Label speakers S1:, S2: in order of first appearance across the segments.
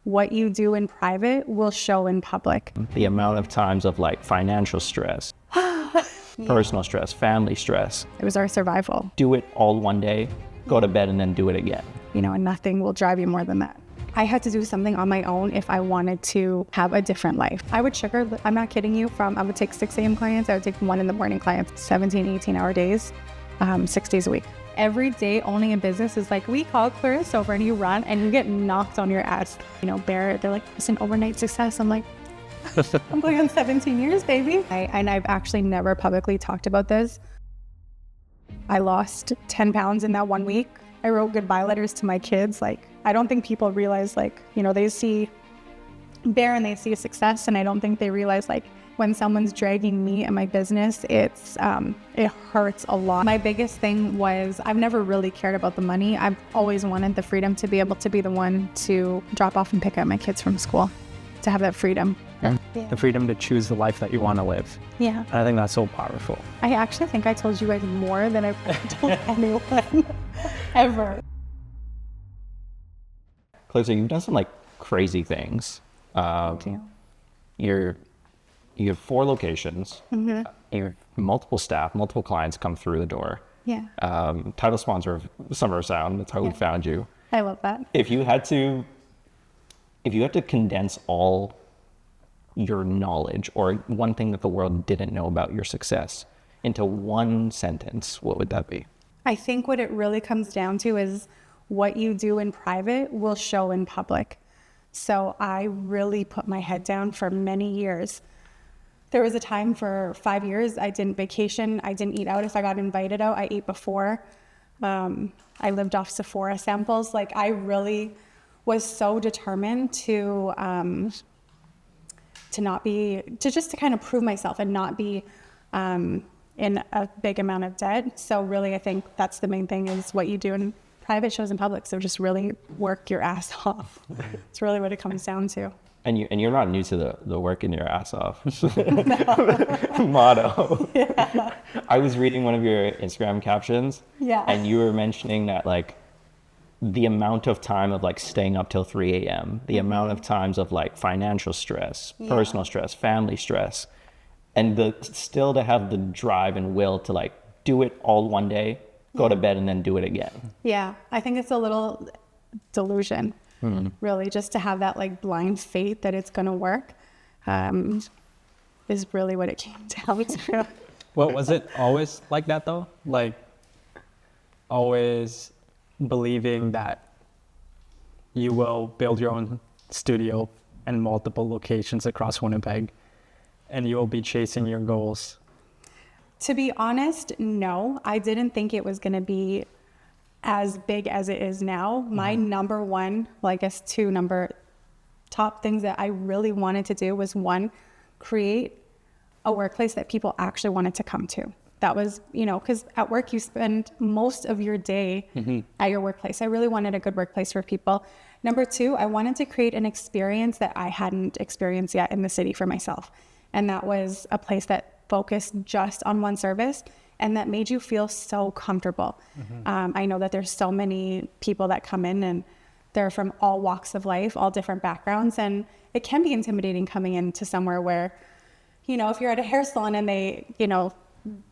S1: what you do in private will show in public.
S2: The amount of times of like financial stress, personal stress, family stress.
S1: It was our survival.
S2: Do it all one day, go to bed, and then do it again.
S1: You know, and nothing will drive you more than that. I had to do something on my own if I wanted to have a different life. I would I'm not kidding you, I would take 6 a.m. clients, I would take 1 a.m. clients, 17, 18-hour days, 6 days a week. Every day owning a business is like, we call Clairissa over and you run and you get knocked on your ass. You know, they're like, it's an overnight success. I'm like, I'm going on 17 years, baby. And I've actually never publicly talked about this. I lost 10 pounds in that 1 week. I wrote goodbye letters to my kids. Like, I don't think people realize, like, you know, they see Bear and they see success, and I don't think they realize, like, when someone's dragging me and my business, it hurts a lot. My biggest thing was I've never really cared about the money. I've always wanted the freedom to be able to be the one to drop off and pick up my kids from school, to have that freedom.
S3: Yeah. The freedom to choose the life that you want to live.
S1: Yeah.
S3: And I think that's so powerful.
S1: I actually think I told you guys more than I've told anyone ever.
S2: Clarissa, you've done some like crazy things. You have 4 locations. Mm-hmm. You have multiple staff, multiple clients come through the door.
S1: Yeah.
S2: Title sponsor of Summer Sound. That's how we found you.
S1: I love that.
S2: If you had to condense all your knowledge or one thing that the world didn't know about your success into one sentence, what would that be?
S1: I think what it really comes down to is what you do in private will show in public. So I really put my head down for many years. There was a time for 5 years I didn't vacation, I didn't eat out. If I got invited out, I ate before. I lived off Sephora samples. Like, I really was so determined to kind of prove myself and not be in a big amount of debt. So really, I think that's the main thing, is what you do in private shows in public. So just really work your ass off. It's really what it comes down to. And
S2: you're not new to the working your ass off motto. Yeah. I was reading one of your Instagram captions, and you were mentioning that, like, the amount of time of like staying up till 3 a.m., the amount of times of like financial stress, personal stress, family stress, and still to have the drive and will to like do it all one day, go to bed, and then do it again. Yeah, I think it's a little delusion. Really, just to have that like blind faith that it's going to work is really what it came down to.
S3: Well, was it always like that though? Like, always believing that you will build your own studio in multiple locations across Winnipeg and you will be chasing your goals?
S1: To be honest, no. I didn't think it was going to be as big as it is now. My number one, well, I guess top things that I really wanted to do was, 1, create a workplace that people actually wanted to come to. That was, you know, because at work you spend most of your day at your workplace. I really wanted a good workplace for people. Number 2, I wanted to create an experience that I hadn't experienced yet in the city for myself. And that was a place that focused just on one service and that made you feel so comfortable. I know that there's so many people that come in and they're from all walks of life, all different backgrounds. And it can be intimidating coming into somewhere where, you know, if you're at a hair salon and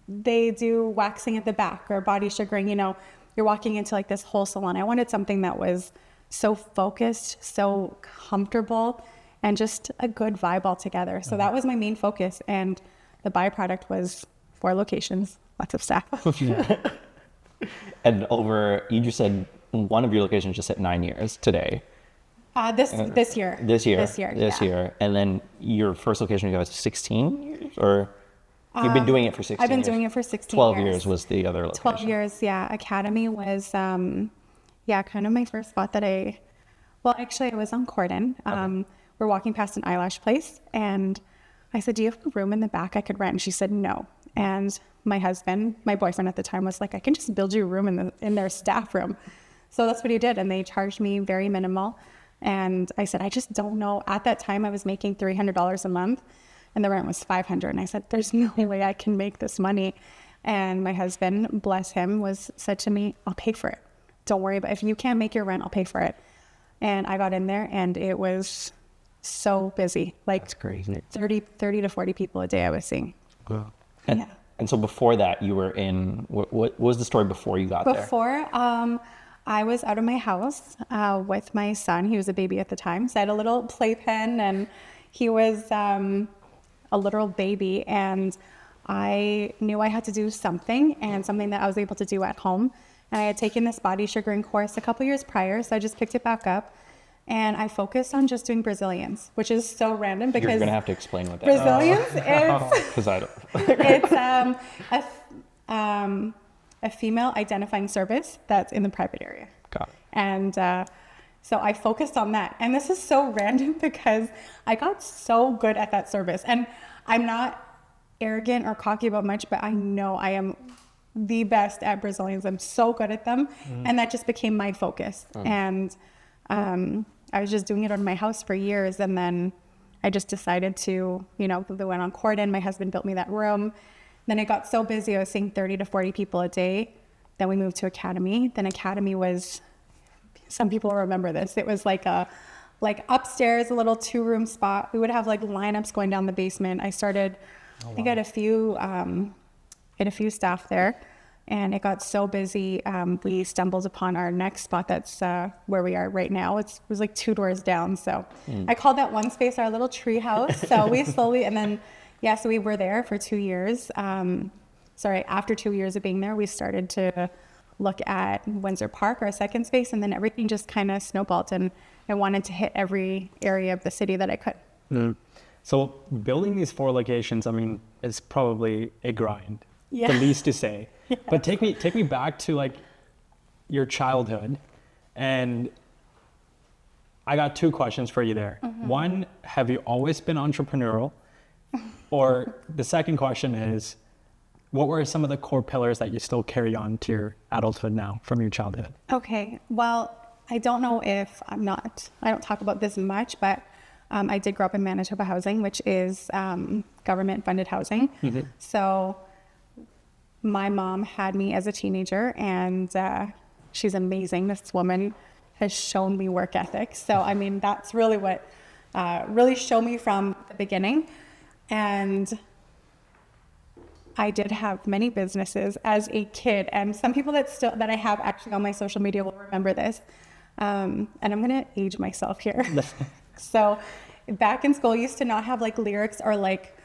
S1: they do waxing at the back or body sugaring, you know, you're walking into like this whole salon. I wanted something that was so focused, so comfortable, and just a good vibe altogether. So that was my main focus. And the byproduct was 4 locations, lots of staff.
S2: And you just said one of your locations just hit 9 years today.
S1: This year.
S2: This year. And then your first location, you guys, 16 years? Or you've been doing it for 16 years?
S1: I've been doing it for 16
S2: 12
S1: years.
S2: 12 years was the other location.
S1: 12 years, yeah. Academy was, kind of my first spot that I was on Corden. Okay. We're walking past an eyelash place, and I said, do you have a room in the back I could rent? And she said, no. And my boyfriend at the time, was like, I can just build you a room in their staff room. So that's what he did. And they charged me very minimal. And I said, I just don't know. At that time, I was making $300 a month and the rent was $500. And I said, there's no way I can make this money. And my husband, bless him, said to me, I'll pay for it. Don't worry about it. If you can't make your rent, I'll pay for it. And I got in there and it was so busy, like
S2: That's crazy.
S1: 30 to 40 people a day I was seeing.
S3: Wow.
S2: And so before that, you were in, what was the story before you got there?
S1: Before, I was out of my house with my son. He was a baby at the time. So I had a little playpen and he was a literal baby. And I knew I had to do something, and something that I was able to do at home. And I had taken this body sugaring course a couple years prior. So I just picked it back up. And I focused on just doing Brazilians, which is so random because
S2: You're going to have to explain what that
S1: Brazilians
S2: is. Because I don't.
S1: It's a female identifying service that's in the private area.
S2: Got it.
S1: And so I focused on that. And this is so random because I got so good at that service. And I'm not arrogant or cocky about much, but I know I am the best at Brazilians. I'm so good at them. And that just became my focus. And I was just doing it on my house for years. And then I just decided to, they went on Corden. My husband built me that room. Then it got so busy. I was seeing 30 to 40 people a day. Then we moved to Academy. Then Academy was, some people remember this. It was like upstairs, a little 2-room spot. We would have like lineups going down the basement. I started, I think I had a few staff there, and it got so busy. We stumbled upon our next spot. That's where we are right now. It was like 2 doors down. So I called that one space our little tree house. So we slowly, and then, so we were there for 2 years. After 2 years of being there, we started to look at Windsor Park, our second space, and then everything just kind of snowballed, and I wanted to hit every area of the city that I could.
S3: So building these 4 locations, I mean, it's probably a grind,
S1: the
S3: least to say. Yeah. But take me back to like your childhood, and I got 2 questions for you there. One, have you always been entrepreneurial? Or the second question is, what were some of the core pillars that you still carry on to your adulthood now from your childhood?
S1: Okay, well, I don't know if I don't talk about this much, but I did grow up in Manitoba Housing, which is government-funded housing. So my mom had me as a teenager, and she's amazing. This woman has shown me work ethic. So, I mean, that's really what really showed me from the beginning. And I did have many businesses as a kid, and some people that I have actually on my social media will remember this. And I'm gonna age myself here. So back in school, I used to not have like lyrics, or like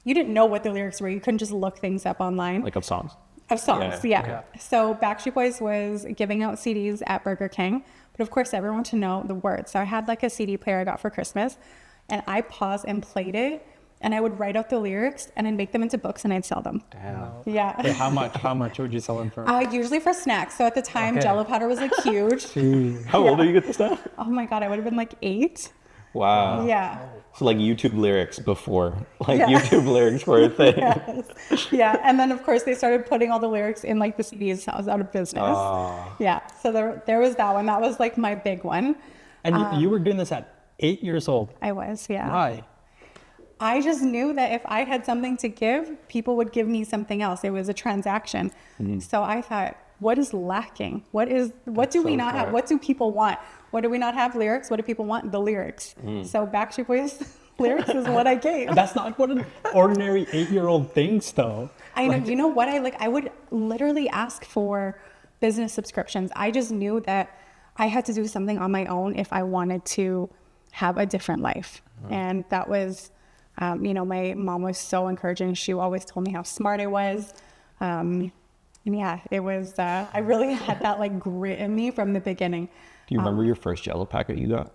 S1: you didn't know what the lyrics were. You couldn't just look things up online.
S2: Like of songs?
S1: Of songs, yeah. So Backstreet Boys was giving out CDs at Burger King, but of course everyone to know the words. So I had like a CD player I got for Christmas, and I paused and played it. And I would write out the lyrics and I'd make them into books and I'd sell them.
S2: Damn.
S1: Yeah.
S3: Wait, how much would you sell them for?
S1: Usually for snacks. So at the time, Jell-O powder was like huge.
S2: How old are you at this time?
S1: Oh my God, I would have been like 8.
S2: Wow.
S1: Yeah.
S2: So like YouTube lyrics before, YouTube lyrics were a thing.
S1: Yes. Yeah. And then of course they started putting all the lyrics in like the CDs. So I was out of business.
S2: Oh.
S1: Yeah. So there was that one. That was like my big one.
S3: And you were doing this at 8 years old.
S1: I was, yeah.
S3: Why?
S1: I just knew that if I had something to give, people would give me something else. It was a transaction. So I thought, what is lacking? What do we not have? What do people want? What do we not have? Lyrics. What do people want? The lyrics. So Backstreet Boys lyrics is what I gave.
S3: That's not what an ordinary 8-year-old thinks, though.
S1: I know. You know what? I would literally ask for business subscriptions. I just knew that I had to do something on my own if I wanted to have a different life. And that was... my mom was so encouraging. She always told me how smart I was. And yeah, it was, I really had that like grit in me from the beginning.
S2: Do you remember your first Jell-O packet you got?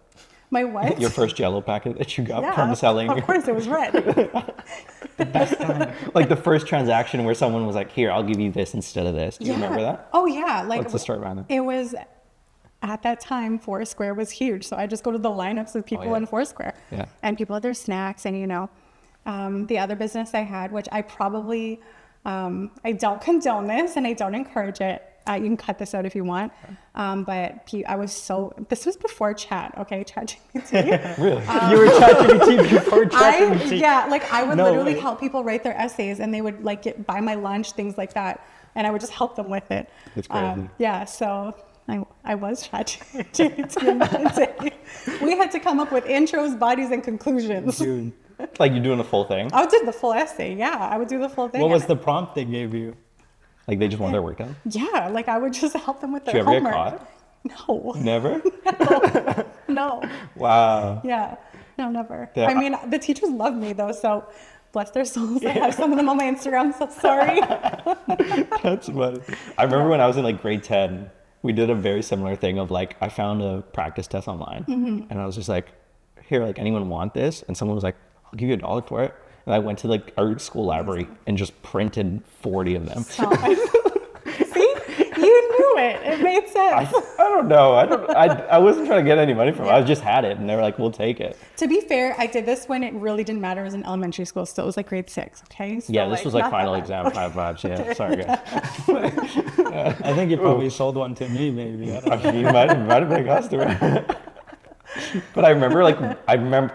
S1: My what?
S2: Your first Jell-O packet that you got from selling?
S1: Of course, it was red.
S2: Like the first transaction where someone was like, here, I'll give you this instead of this. Do you remember that?
S1: Oh yeah.
S2: What's the story behind it?
S1: It was, at that time, Foursquare was huge. So I just go to the lineups with people in Foursquare.
S2: Yeah.
S1: And people had their snacks, and the other business I had, which I probably, I don't condone this and I don't encourage it. You can cut this out if you want. But this was before chat, okay? ChatGPT.
S2: Really?
S3: You were ChatGPT before ChatGPT?
S1: I would literally help people write their essays, and they would like buy my lunch, things like that. And I would just help them with it.
S2: That's crazy.
S1: So I was ChatGPT. We had to come up with intros, bodies, and conclusions.
S3: Dude.
S2: Like you're doing a full thing?
S1: I would do the full essay. Yeah, I would do the full thing.
S3: What was the prompt they gave you?
S2: Like they just want their work done?
S1: Yeah, like I would just help them with
S2: Did
S1: their
S2: you ever get
S1: homework.
S2: caught?
S1: No.
S2: Never?
S1: No.
S2: Wow.
S1: Yeah. No, never.
S2: Yeah.
S1: I mean, the teachers love me though, so bless their souls. I have some of them on my Instagram, so sorry.
S2: That's funny. I remember when I was in like grade 10, we did a very similar thing of like, I found a practice test online and I was just like, here, like anyone want this? And someone was like, I'll give you $1 for it. And I went to like our school library and just printed 40 of them.
S1: See, you knew it. It made sense.
S2: I don't know. I wasn't trying to get any money from it. I just had it and they were like, we'll take it.
S1: To be fair, I did this when it really didn't matter. It was in elementary school still. It was like grade 6, okay? So
S2: Yeah, this was like
S1: not
S2: final
S1: that
S2: exam,
S1: bad.
S2: 5 vibes. Yeah, sorry guys.
S3: I think you probably sold one to me, maybe. I don't know.
S2: You might have been a customer. But I remember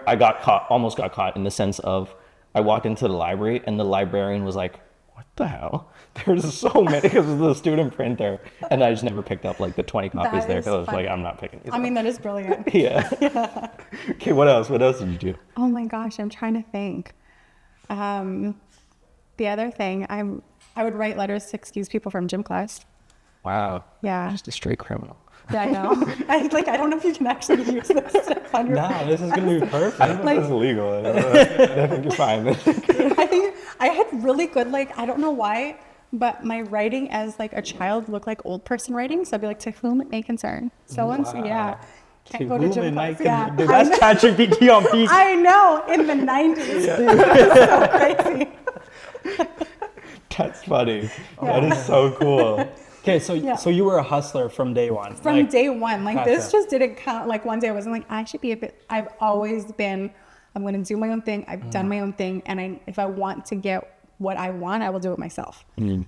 S2: I got caught, almost got caught in the sense of I walked into the library and the librarian was like, what the hell? There's so many because of the student printer. And I just never picked up like the 20 copies
S1: That
S2: there
S1: is
S2: because I was
S1: funny.
S2: like, I'm not picking these
S1: I
S2: up.
S1: mean, that is brilliant.
S2: Yeah. Okay, what else? What else did you do?
S1: Oh my gosh, I'm trying to think. The other thing, I would write letters to excuse people from gym class.
S2: Wow.
S1: Yeah.
S2: Just a straight criminal.
S1: Yeah, I know. I don't know if you can actually use this stuff on your.
S3: Nah, this is gonna be perfect.
S2: I don't know
S1: Like-
S2: if that's illegal. I think you're fine.
S1: I think I had really good, like, I don't know why, but my writing as like a child looked like old person writing. So I'd be like, to whom it may concern. So and so,
S3: Wow.
S1: yeah. Can't go to gym class. Yeah.
S3: Dude, that's ChatGPT on peak.
S1: I know, in the 90s. It's so crazy.
S2: That's funny. That is so cool.
S3: Okay, so
S1: Yeah.
S3: so you were a hustler from day one.
S1: From day one, like this
S3: Gotcha.
S1: just didn't count. Like one day I wasn't like, I should be a bit, I've always been, I'm going to do my own thing. I've done my own thing. And if I want to get what I want, I will do it myself.
S2: Do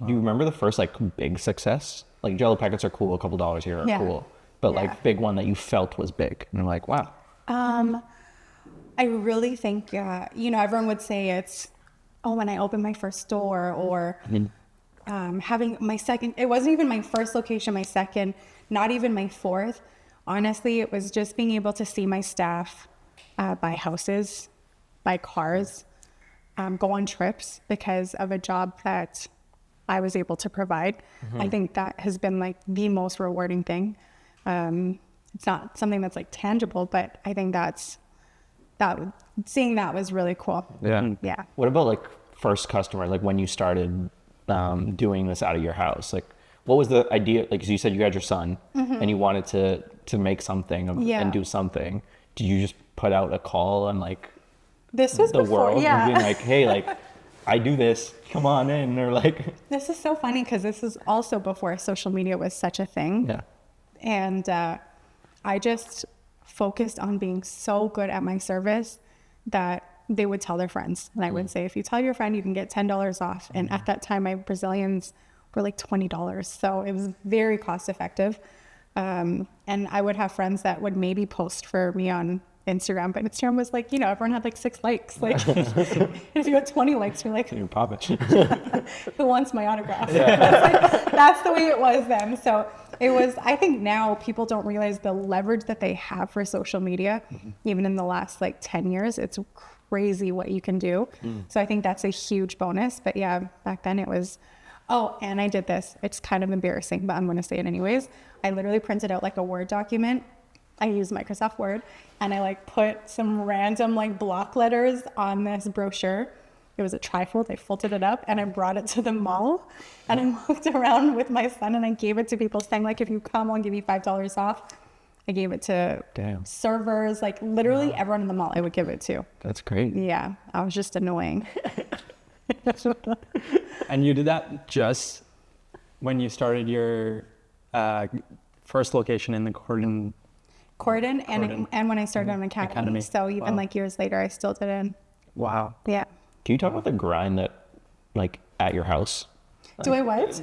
S2: you remember the first like big success? Like Jello packets are cool, a couple dollars here are
S1: Yeah.
S2: cool. But
S1: Yeah.
S2: like big one that you felt was big. And you're like, wow.
S1: I really think, everyone would say it's, when I opened my first store or having my second, it wasn't even my first location, my second, not even my fourth. Honestly, it was just being able to see my staff buy houses, buy cars, go on trips because of a job that I was able to provide. I think that has been like the most rewarding thing. It's not something that's like tangible, but I think seeing that was really cool.
S2: Yeah.
S1: Yeah.
S2: What about like first customer? Like when you started doing this out of your house, like what was the idea? Like, 'cause you said you had your son and you wanted to make something and do something. Did you just put out a call on like
S1: This was
S2: the
S1: before,
S2: world
S1: yeah.
S2: and being like, hey, like I do this, come on in, or like,
S1: This is so funny because this is also before social media was such a thing.
S2: yeah.
S1: And I just focused on being so good at my service that they would tell their friends. And I would say, if you tell your friend, you can get $10 off. And at that time, my Brazilians were like $20. So it was very cost effective. And I would have friends that would maybe post for me on Instagram, but Instagram was like, everyone had like 6 likes. Like, and if you had 20 likes, you're like,
S2: You pop it.
S1: who wants my autograph? That's the way it was then. So it was, I think now people don't realize the leverage that they have for social media. Even in the last like 10 years, it's crazy what you can do. So I think that's a huge bonus. But yeah, back then it was, and I did this. It's kind of embarrassing, but I'm going to say it anyways. I literally printed out like a Word document. I used Microsoft Word and I like put some random like block letters on this brochure. It was a trifold. I folded it up and I brought it to the mall and I walked around with my son and I gave it to people saying like, if you come, I'll give you $5 off. I gave it to servers, like literally everyone in the mall I would give it to.
S2: That's great.
S1: Yeah, I was just annoying.
S3: And you did that just when you started your first location in the Corden
S1: and when I started an academy. So even like years later, I still did it.
S3: Wow.
S1: Yeah.
S2: Can you talk about the grind that, like, at your house?
S1: Do I what?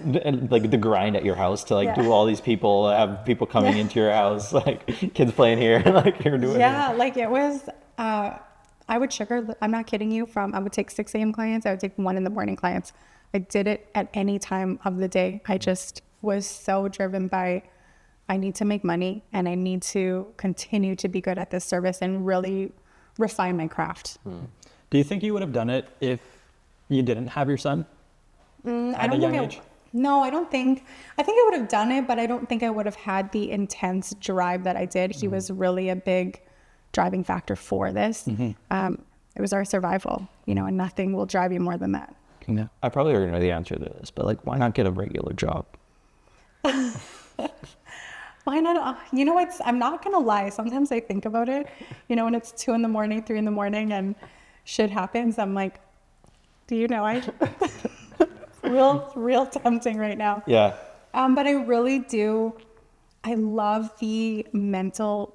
S2: Like the grind at your house to like do all these people, have people coming into your house, like kids playing here, like you're doing.
S1: Yeah, like it was. I would I'm not kidding you. I would take 6 a.m. clients. I would take 1 a.m. clients. I did it at any time of the day. I just was so driven by I need to make money and I need to continue to be good at this service and really refine my craft.
S3: Do you think you would have done it if you didn't have your son at a young age?
S1: No, I don't think. I think I would have done it, but I don't think I would have had the intense drive that I did. He was really a big driving factor for this. It was our survival, you know, and nothing will drive you more than that.
S2: Yeah. I probably already know the answer to this, but like, why not get a regular job?
S1: Why not? You know what? I'm not going to lie. Sometimes I think about it, you know, when it's 2 a.m, 3 a.m, and shit happens. I'm like, do you know, real tempting right now.
S2: Yeah.
S1: But I really do. I love the mental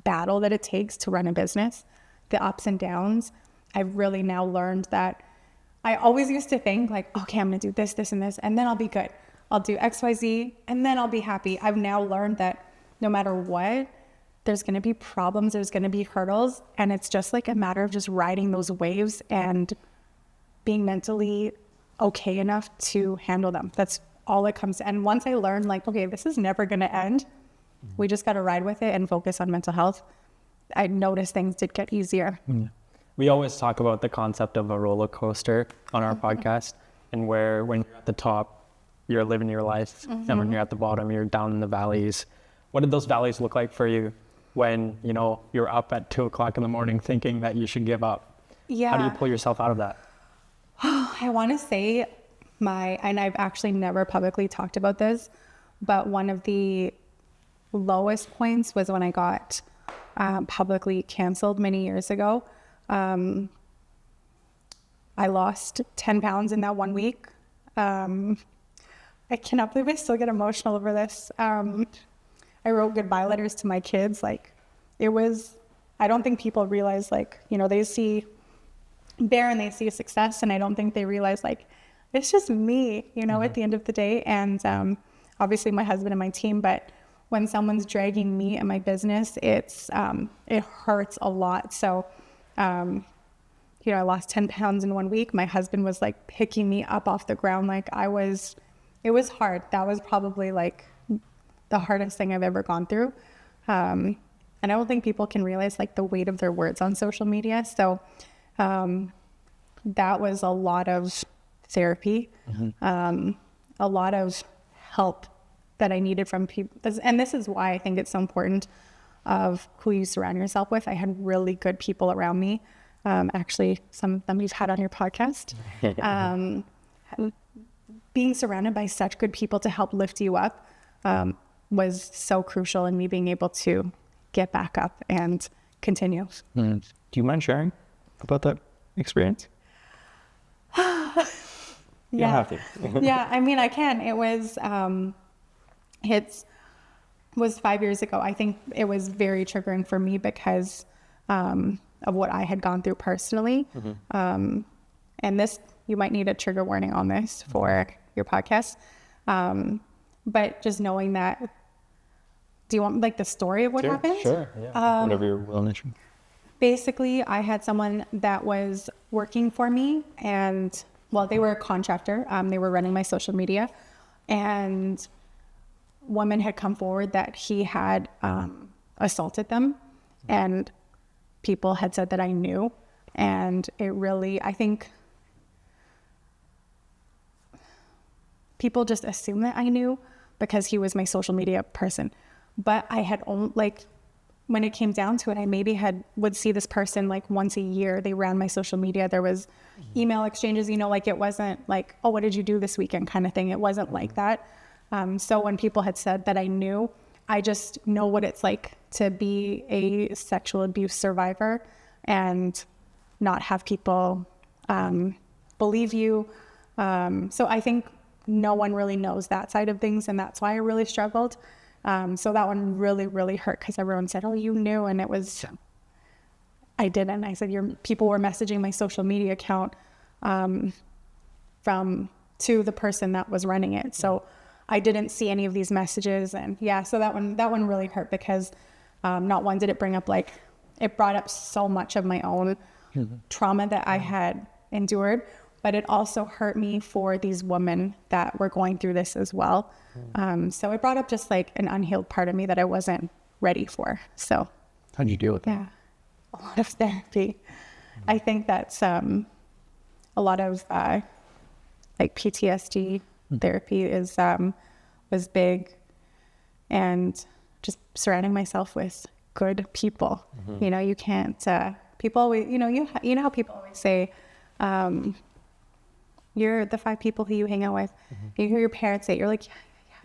S1: battle that it takes to run a business, the ups and downs. I've really now learned that I always used to think like, okay, I'm going to do this, this, and this, and then I'll be good. I'll do X, Y, Z, and then I'll be happy. I've now learned that no matter what, there's going to be problems, there's going to be hurdles, and it's just like a matter of just riding those waves and being mentally okay enough to handle them. That's all it comes to. And once I learned like, okay, this is never going to end, we just got to ride with it and focus on mental health, I noticed things did get easier.
S3: We always talk about the concept of a roller coaster on our podcast, and where when you're at the top, you're living your life, and when you're at the bottom, you're down in the valleys. What did those valleys look like for you when, you know, you're up at 2 o'clock in the morning thinking that you should give up?
S1: Yeah.
S3: How do you pull yourself out of that?
S1: I want to say and I've actually never publicly talked about this, but one of the lowest points was when I got publicly canceled many years ago. I lost 10 pounds in that 1 week. I cannot believe I still get emotional over this. I wrote goodbye letters to my kids. Like, it was, I don't think people realize, like, you know, they see Bear and they see success, and I don't think they realize, like, it's just me, you know, at the end of the day. And obviously my husband and my team, but when someone's dragging me and my business, it hurts a lot. So, you know, I lost 10 pounds in 1 week. My husband was like picking me up off the ground. Like it was hard. That was probably like the hardest thing I've ever gone through. And I don't think people can realize like the weight of their words on social media. So that was a lot of therapy, a lot of help that I needed from people. And this is why I think it's so important of who you surround yourself with. I had really good people around me. Actually, some of them you've had on your podcast. Being surrounded by such good people to help lift you up was so crucial in me being able to get back up and continue.
S2: Do you mind sharing about that experience? You don't have to.
S1: Yeah, I mean, I can. It was 5 years ago. I think it was very triggering for me because of what I had gone through personally. And this, you might need a trigger warning on this for your podcast. But just knowing that, do you want like the story of what happened?
S3: Sure, yeah.
S2: Whatever you're willing to.
S1: Basically, I had someone that was working for me, and well, they were a contractor. They were running my social media, and women had come forward that he had assaulted them, and people had said that I knew, and it really, I think people just assume that I knew because he was my social media person. But I had only, like, when it came down to it, I maybe would see this person like once a year. They ran my social media. There was email exchanges, you know, like it wasn't like, oh, what did you do this weekend kind of thing. It wasn't like that. So when people had said that I knew, I just know what it's like to be a sexual abuse survivor and not have people believe you. So I think no one really knows that side of things, and that's why I really struggled. So that one really, really hurt because everyone said, oh, you knew, and it was, I didn't. I said, people were messaging my social media account to the person that was running it. So I didn't see any of these messages, and yeah, so that one really hurt because not one did it bring up, like, it brought up so much of my own trauma that I had endured, but it also hurt me for these women that were going through this as well. So it brought up just like an unhealed part of me that I wasn't ready for. So
S2: how'd you deal with that?
S1: Yeah, a lot of therapy. I think that's a lot of like PTSD therapy is was big, and just surrounding myself with good people. You know, you can't people always, you know how people always say you're the 5 people who you hang out with. You hear your parents say it, you're like,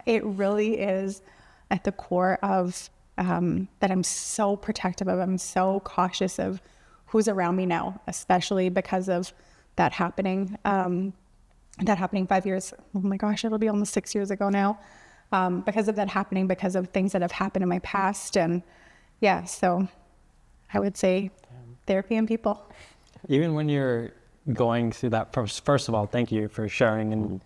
S1: it really is at the core of that I'm so protective of. I'm so cautious of who's around me now, especially because of that happening 5 years. Oh my gosh, it'll be almost 6 years ago now. Because of that happening, because of things that have happened in my past. And yeah, so I would say therapy and people.
S3: Even when you're going through that, first of all, thank you for sharing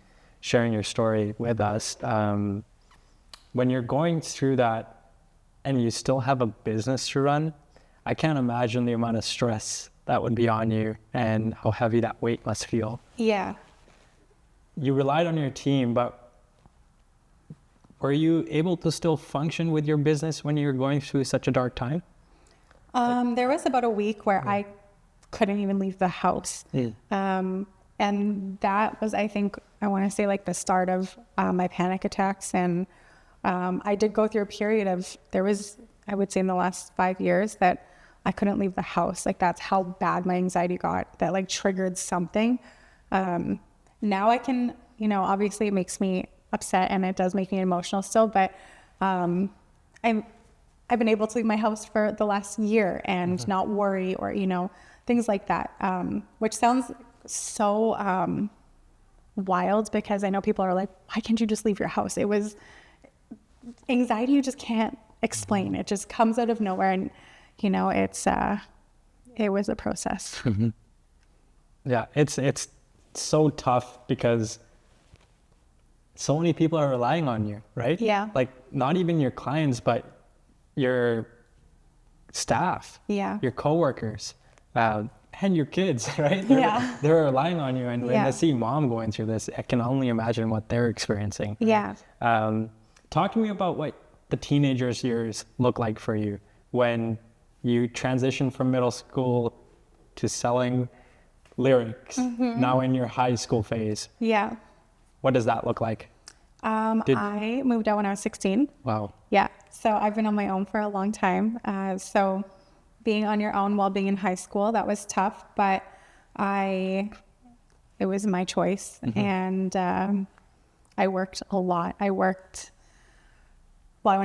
S3: your story with us. When you're going through that and you still have a business to run, I can't imagine the amount of stress that would be on you and how heavy that weight must feel.
S1: Yeah.
S3: You relied on your team, but were you able to still function with your business when you were going through such a dark time?
S1: There was about a week where I couldn't even leave the house. And that was, I think, I want to say like the start of my panic attacks. And I did go through a period of, there was, I would say in the last 5 years that I couldn't leave the house. Like that's how bad my anxiety got, that like triggered something. Now I can, you know, obviously it makes me upset and it does make me emotional still, but I've been able to leave my house for the last year and not worry or, you know, things like that, which sounds so wild because I know people are like, why can't you just leave your house? It was anxiety you just can't explain. It just comes out of nowhere, and you know, it was a process.
S3: Yeah, it's so tough because so many people are relying on you, right?
S1: Yeah.
S3: Like not even your clients, but your staff, your coworkers, and your kids, right? They're relying on you. And when I see mom going through this, I can only imagine what they're experiencing. Talk to me about what the teenagers years look like for you when you transition from middle school to selling lyrics, now in your high school phase. What does that look like?
S1: I moved out when I was 16.
S3: Wow.
S1: Yeah. So I've been on my own for a long time. So being on your own while being in high school, that was tough, but it was my choice. And I worked a lot. I went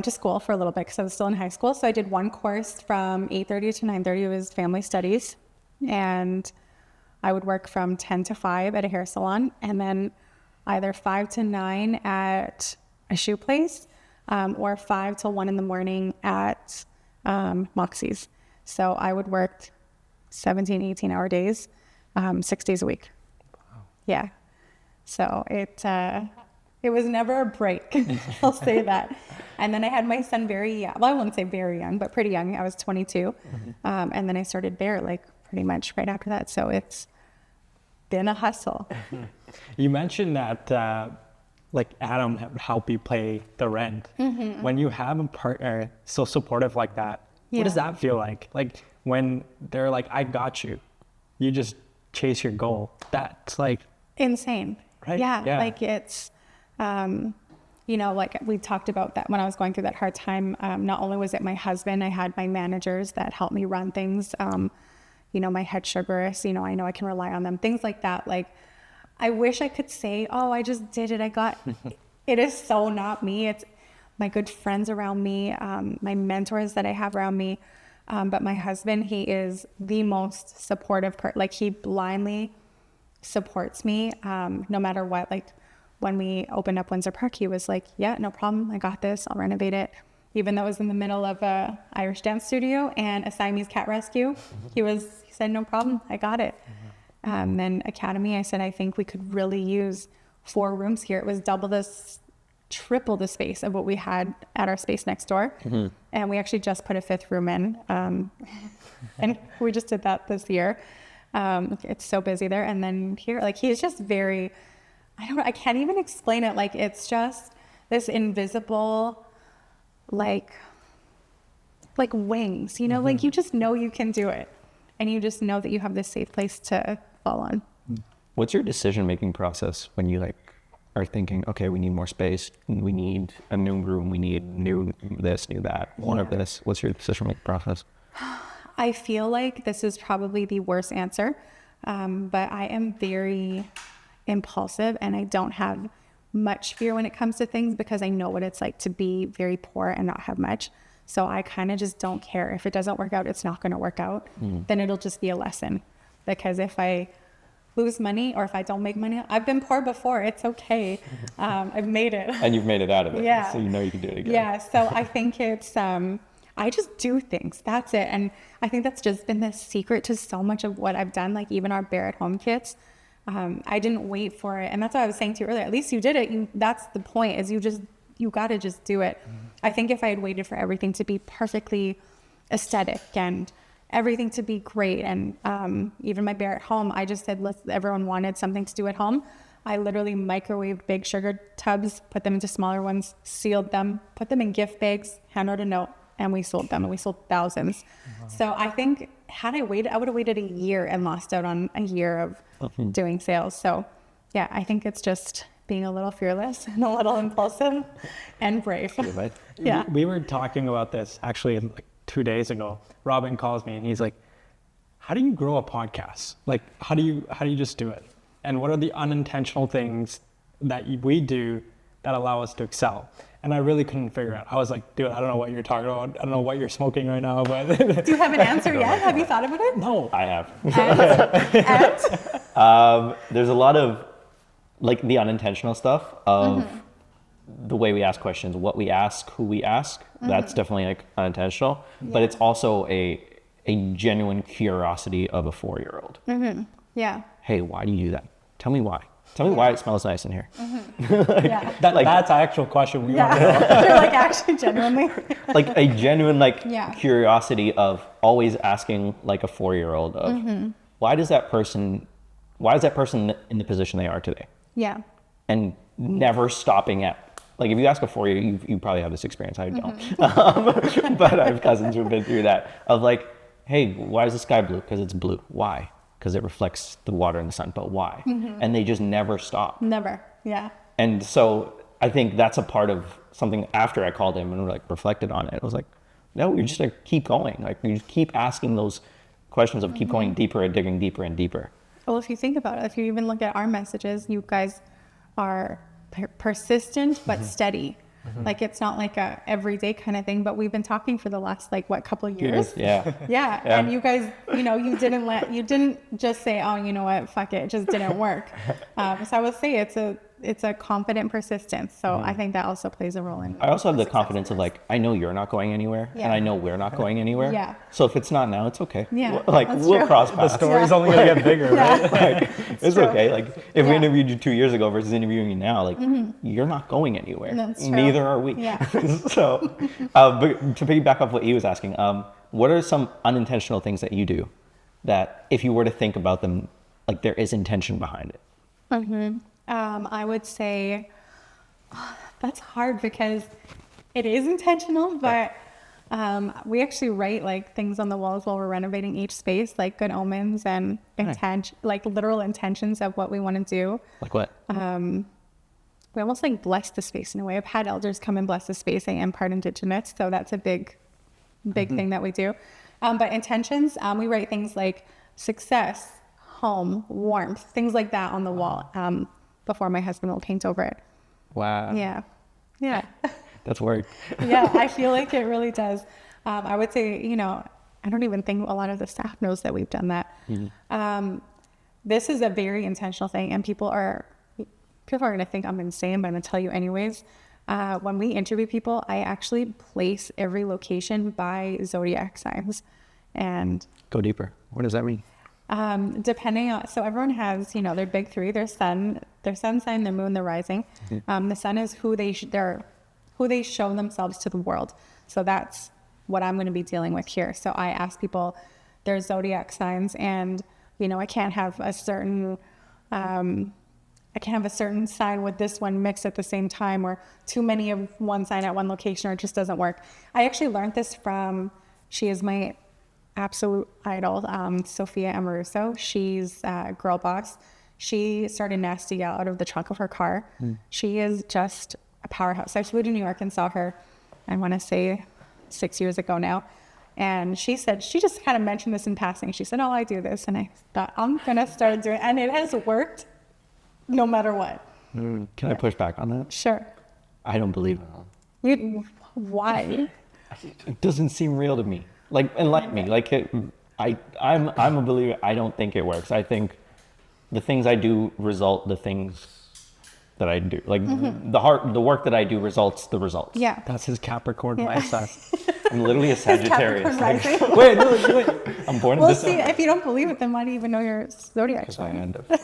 S1: to school for a little bit because I was still in high school. So I did one course from 8:30 to 9:30. It was family studies. And I would work from 10 to 5 at a hair salon, and then either 5 to 9 at a shoe place, or 5 till 1 in the morning at Moxie's. So I would work 17, 18-hour days, 6 days a week. Wow. Yeah. So it was never a break. I'll say that. And then I had my son very young. Well, I wouldn't say very young, but pretty young. I was 22. And then I started Bear like pretty much right after that. So it's been a hustle.
S3: You mentioned that like Adam helped you pay the rent. When you have a partner so supportive like that, what does that feel like? Like when they're like, I got you, you just chase your goal. That's like
S1: insane.
S3: Right?
S1: Yeah. Like it's, you know, like we talked about that when I was going through that hard time. Not only was it my husband, I had my managers that helped me run things. You know, my head sugarist, you know I can rely on them, things like that. Like, I wish I could say, oh, I just did it. It is so not me. It's my good friends around me, my mentors that I have around me. But my husband, he is the most supportive like he blindly supports me, no matter what. Like when we opened up Windsor Park, he was like, yeah, no problem. I got this. I'll renovate it. Even though it was in the middle of a Irish dance studio and a Siamese cat rescue, he said, no problem, I got it. Then Academy, I said, I think we could really use 4 rooms here. It was triple the space of what we had at our space next door. And we actually just put a 5th room in. And we just did that this year. It's so busy there. And then here, like, he's just very, I can't even explain it. Like, it's just this invisible, like wings, you know, like you just know you can do it. And you just know that you have this safe place to fall on.
S2: What's your decision-making process when you like are thinking, okay, we need more space, we need a new room, we need new this, new that, more of this? What's your decision-making process?
S1: I feel like this is probably the worst answer, but I am very impulsive and I don't have much fear when it comes to things because I know what it's like to be very poor and not have much. So I kind of just don't care. If it doesn't work out, it's not going to work out. Then it'll just be a lesson. Because if I lose money or if I don't make money, I've been poor before. It's okay. I've made it.
S2: And you've made it out of it.
S1: Yeah.
S2: So you know you can do it again.
S1: Yeah. So I think it's, I just do things. That's it. And I think that's just been the secret to so much of what I've done. Like even our Bear at Home kits. I didn't wait for it. And that's what I was saying to you earlier. At least you did it. That's the point is you got to just do it. I think if I had waited for everything to be perfectly aesthetic and everything to be great, and even my Bear at Home, I just said, everyone wanted something to do at home. I literally microwaved big sugar tubs, put them into smaller ones, sealed them, put them in gift bags, handed a note, and we sold them, and we sold thousands. Wow. So I think had I waited, I would have waited a year and lost out on a year of doing sales. So yeah, I think it's just being a little fearless and a little impulsive and brave. Yeah.
S3: We were talking about this actually like 2 days ago. Robin calls me and he's like, how do you grow a podcast? Like, how do you just do it? And what are the unintentional things that we do that allow us to excel? And I really couldn't figure out. I was like, dude, I don't know what you're talking about. I don't know what you're smoking right now, but.
S1: Do you have an answer yet? Have you thought about it?
S3: No.
S2: I have.
S1: And?
S2: There's a lot of like the unintentional stuff of the way we ask questions, what we ask, who we ask. That's definitely like unintentional, but it's also a genuine curiosity of a 4-year-old.
S1: Yeah.
S2: Hey, why do you do that? Tell me why. Tell me why it smells nice in here.
S1: Yeah.
S3: That's an actual question we want to know.
S1: You're like actually genuinely.
S2: Like a genuine curiosity of always asking like a 4-year-old of why is that person in the position they are today?
S1: Yeah.
S2: And never stopping at, like if you ask a 4-year-old, you probably have this experience, I don't. But I have cousins who've been through that of like, hey, why is the sky blue? Because it's blue. Why? Because it reflects the water in the sun, but why? And they just never stop.
S1: Never, yeah.
S2: And so I think that's a part of something after I called him and like reflected on it. I was like, no, you just like keep going. Like you just keep asking those questions of keep going deeper and digging deeper and deeper.
S1: Well, if you think about it, if you even look at our messages, you guys are persistent but steady. Like it's not like a everyday kind of thing, but we've been talking for the last couple of years. Yeah. And you guys, you didn't just say, oh, you know what, fuck it just didn't work. So I would say it's a confident persistence. So I think that also plays a role in
S2: I also have the confidence of like, I know you're not going anywhere and I know we're not going anywhere.
S1: Yeah.
S2: So if it's not now, it's okay.
S1: Yeah.
S2: Like we'll cross paths.
S3: The story's only gonna get bigger, right?
S2: Like it's okay. Like if we interviewed you 2 years ago versus interviewing you now, like you're not going anywhere.
S1: That's true.
S2: Neither are we.
S1: Yeah.
S2: So but to piggyback off what he was asking, what are some unintentional things that you do that if you were to think about them, like there is intention behind it?
S1: I would say that's hard because it is intentional, but we actually write like things on the walls while we're renovating each space, like good omens and like literal intentions of what we want to do.
S2: Like what?
S1: We almost like bless the space in a way. I've had elders come and bless the space. I am part Indigenous, so that's a big thing that we do. But intentions, we write things like success, home, warmth, things like that on the wall. Before my husband will paint over it.
S2: Wow.
S1: Yeah.
S2: That's weird.
S1: Yeah, I feel like it really does. I would say, I don't even think a lot of the staff knows that we've done that. This is a very intentional thing, and people are going to think I'm insane, but I'm going to tell you anyways. When we interview people, I actually place every location by zodiac signs. And
S2: go deeper. What does that mean?
S1: Depending on, so everyone has, their big three, their sun sign, their moon, their rising. The sun is who they show themselves to the world. So that's what I'm going to be dealing with here. So I ask people their zodiac signs, and you know, I can't have a certain sign with this one mixed at the same time, or too many of one sign at one location, or it just doesn't work. I actually learned this from, she is my absolute idol, Sophia Amoruso. She's a girl boss. She started Nasty Gal out of the trunk of her car. She is just a powerhouse. I flew to New York and saw her, I want to say 6 years ago now. And she said, she just kind of mentioned this in passing. She said, oh, I do this. And I thought, I'm going to start doing it. And it has worked no matter what.
S2: Can I push back on that?
S1: Sure.
S2: I don't believe it.
S1: Why?
S2: It doesn't seem real to me. Like, enlighten me. Like, I'm a believer. I don't think it works. I think the things I do result the things that I do. Like, the work that I do results the results.
S1: Yeah.
S3: That's his Capricorn mindset.
S2: I'm literally a Sagittarius.
S1: Like,
S3: Wait.
S2: I'm born in
S1: well,
S2: December.
S1: see, if you don't believe it, then why do you even know your zodiac
S2: I
S1: sign?
S2: had a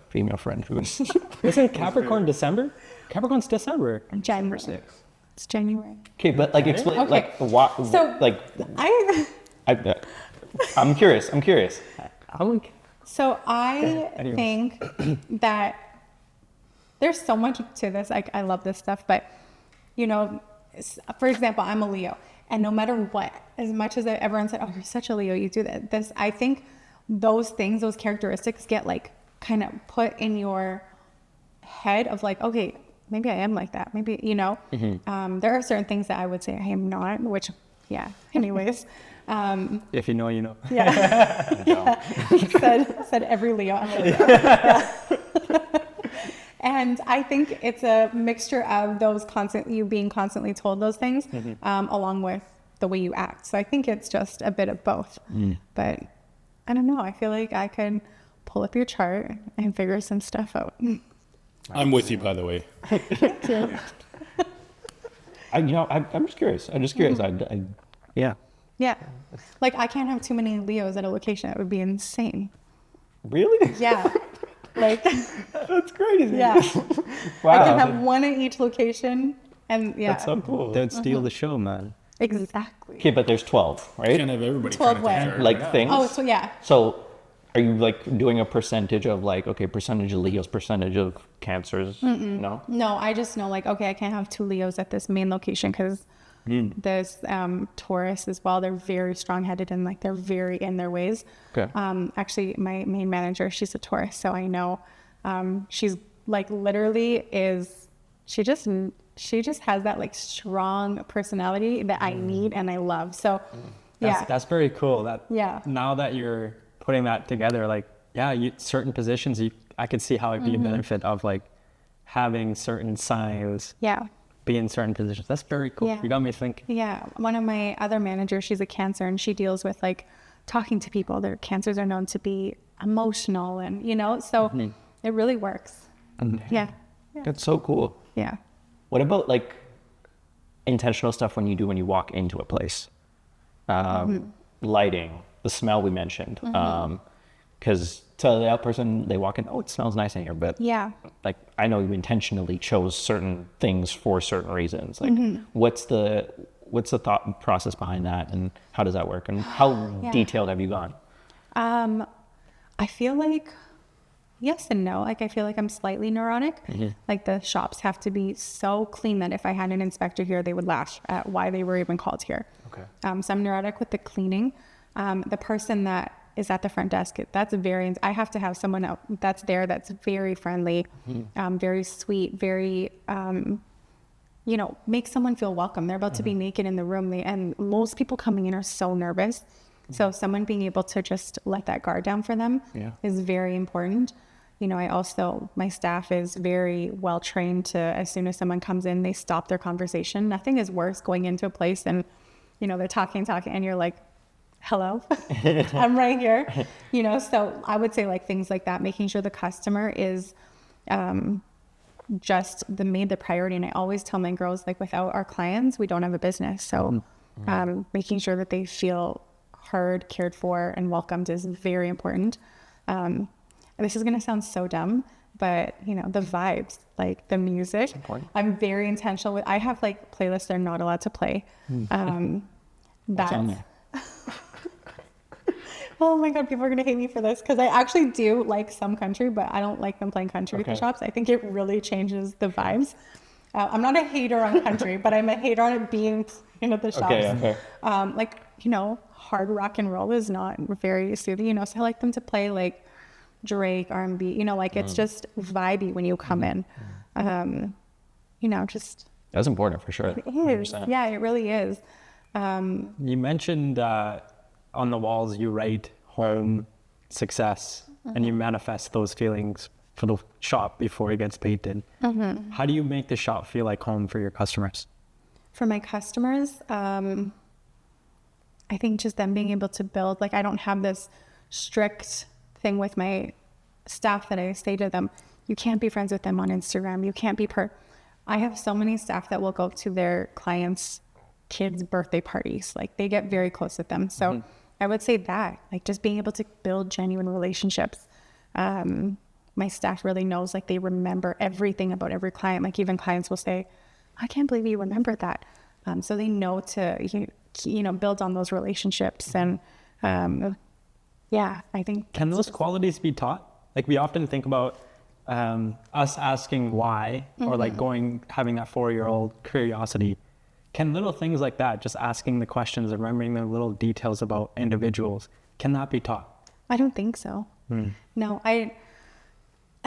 S2: female friend who was
S3: Isn't Capricorn December? Capricorn's December.
S1: January. It's January.
S2: okay, but like explain
S1: Okay.
S2: like what
S1: So,
S2: like I'm curious.
S1: So I
S3: Anyways.
S1: think that there's so much to this. I love this stuff, but you know, for example, I'm a Leo, and no matter what, as much as everyone said, "Oh, you're such a Leo, you do that." I think those things, those characteristics, get like kind of put in your head of like, okay, maybe I am like that. Maybe, you know, there are certain things that I would say I am not. Which, yeah. Anyways.
S3: If you know, you know.
S1: Yeah. said every Leo. I'm a Leo. And I think it's a mixture of you being constantly told those things, along with the way you act. So I think it's just a bit of both. But I don't know. I feel like I could pull up your chart and figure some stuff out.
S4: I'm with you, by the way.
S1: Thank you.
S2: I'm just curious. Yeah.
S1: Yeah. Like, I can't have too many Leos at a location. That would be insane.
S2: Really?
S1: Yeah. Like,
S2: That's crazy.
S1: yeah.
S2: Wow.
S1: I can have one at each location. And yeah.
S2: That's so cool.
S3: Don't steal the show, man.
S1: Exactly.
S2: Okay, but there's 12, right?
S4: Can't have everybody
S1: 12
S4: trying to take
S1: what?
S4: care.
S2: Like things.
S1: Oh, so yeah.
S2: So are you like doing a percentage of like, okay, percentage of Leos, percentage of Cancers? No?
S1: No, I just know like, okay, I can't have two Leos at this main location because there's Taurus as well. They're very strong-headed and like they're very in their ways.
S2: Okay.
S1: Actually, my main manager, she's a Taurus, so I know she's like literally she just has that like strong personality that I need and I love. So yeah.
S3: That's very cool.
S1: Yeah.
S3: Now that you're putting that together, like, yeah, certain positions, I could see how it'd be a benefit of like having certain signs
S1: Yeah.
S3: be in certain positions. That's very cool.
S1: Yeah.
S3: You got me thinking.
S1: Yeah. One of my other managers, she's a Cancer and she deals with like talking to people. Their Cancers are known to be emotional and, you know, so it really works. Yeah.
S2: That's so cool.
S1: Yeah.
S2: What about like intentional stuff when you walk into a place? Lighting, the smell we mentioned. Because to the out person, they walk in, oh, it smells nice in here. But
S1: Yeah.
S2: like, I know you intentionally chose certain things for certain reasons. Like, what's the thought process behind that, and how does that work, and how detailed have you gone?
S1: I feel like yes and no. Like I feel like I'm slightly neurotic. Like the shops have to be so clean that if I had an inspector here, they would laugh at why they were even called here.
S2: Okay.
S1: So I'm neurotic with the cleaning. The person that is at the front desk, I have to have someone out that's there that's very friendly, very sweet, very make someone feel welcome. They're about to be naked in the room, and most people coming in are so nervous. So someone being able to just let that guard down for them is very important. My staff is very well trained to, as soon as someone comes in, they stop their conversation. Nothing is worse going into a place and, they're talking, and you're like, hello, I'm right here. So I would say like things like that, making sure the customer is just made the priority. And I always tell my girls, like, without our clients, we don't have a business. So making sure that they feel heard, cared for, and welcomed is very important. This is going to sound so dumb, but the vibes, like the music, I'm very intentional with. I have like playlists they're not allowed to play.
S2: What's on there?
S1: Oh my God, people are going to hate me for this because I actually do like some country, but I don't like them playing country at the shops. I think it really changes the vibes. I'm not a hater on country, but I'm a hater on it being at the shops.
S2: Okay.
S1: Like, hard rock and roll is not very soothing, so I like them to play like Drake, R&B, like it's just vibey when you come in. Just.
S2: That's important for sure.
S1: It is. 100%. Yeah, it really is.
S3: You mentioned on the walls you write home success and you manifest those feelings for the shop before it gets painted. How do you make the shop feel like home for your customers?
S1: For my customers, I think just them being able to build, like I don't have this strict thing with my staff that I say to them, you can't be friends with them on Instagram. You can't be I have so many staff that will go to their clients' kids' birthday parties. Like they get very close with them. So I would say that, like just being able to build genuine relationships. My staff really knows, like they remember everything about every client. Like even clients will say, I can't believe you remembered that. So they know to, build on those relationships. And I think.
S3: Can those qualities be taught? Like we often think about us asking why, or like having that 4-year-old curiosity. Can little things like that, just asking the questions and remembering the little details about individuals, can that be taught?
S1: I don't think so. No, I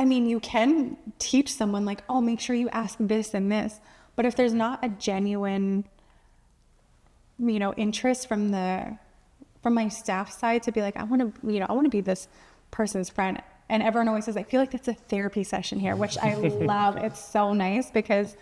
S1: mean, you can teach someone like, oh, make sure you ask this and this. But if there's not a genuine, interest from my staff side to be like, I want to be this person's friend. And everyone always says, I feel like it's a therapy session here, which I love. It's so nice because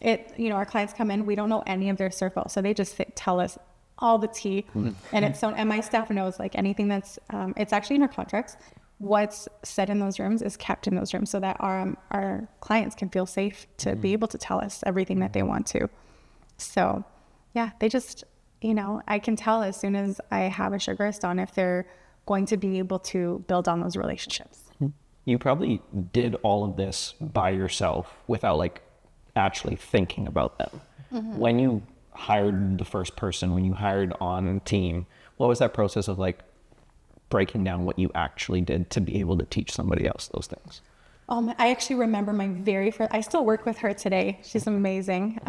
S1: our clients come in, we don't know any of their circle. So they just tell us all the tea. And my staff knows like anything that's, it's actually in our contracts. What's said in those rooms is kept in those rooms so that our clients can feel safe to be able to tell us everything that they want to. So yeah, they just, I can tell as soon as I have a sugarist on if they're going to be able to build on those relationships.
S2: You probably did all of this by yourself without like actually thinking about them. When you hired the first person, when you hired on a team, what was that process of like breaking down what you actually did to be able to teach somebody else those things?
S1: I actually remember my very first, I still work with her today. She's amazing.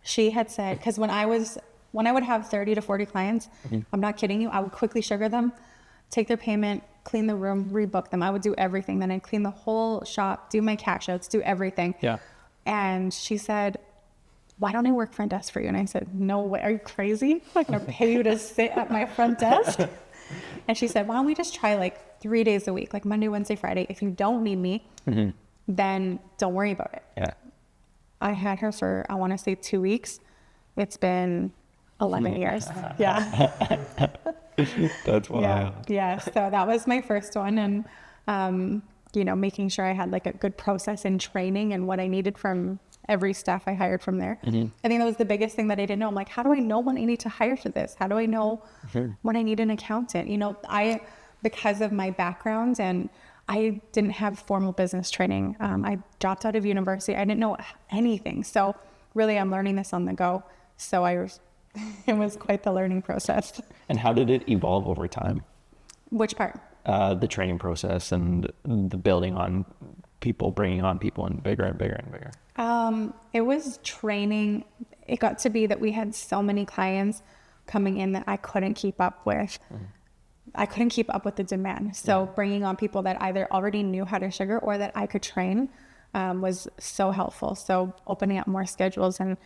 S1: She had said, because when I would have 30 to 40 clients, I'm not kidding you, I would quickly sugar them, take their payment, clean the room, rebook them. I would do everything. Then I'd clean the whole shop, do my cash outs, do everything.
S3: Yeah.
S1: And she said, why don't I work front desk for you? And I said, no way, are you crazy? I'm not gonna pay you to sit at my front desk. And she said, why don't we just try like 3 days a week, like Monday, Wednesday, Friday. If you don't need me, then don't worry about it.
S2: Yeah.
S1: I had her for, I want to say 2 weeks. It's been 11 years. Yeah.
S2: That's wild.
S1: Yeah. So that was my first one. And, making sure I had like a good process in training and what I needed from every staff I hired from there. I think that was the biggest thing that I didn't know. I'm like, how do I know when I need to hire for this? How do I know when I need an accountant? Because of my background and I didn't have formal business training. I dropped out of university. I didn't know anything. So really I'm learning this on the go. So it was quite the learning process.
S2: And how did it evolve over time?
S1: Which part?
S2: The training process and the building on people, bringing on people and bigger and bigger and bigger.
S1: It was training. It got to be that we had so many clients coming in that I couldn't keep up with. I couldn't keep up with the demand. So bringing on people that either already knew how to sugar or that I could train was so helpful. So opening up more schedules, and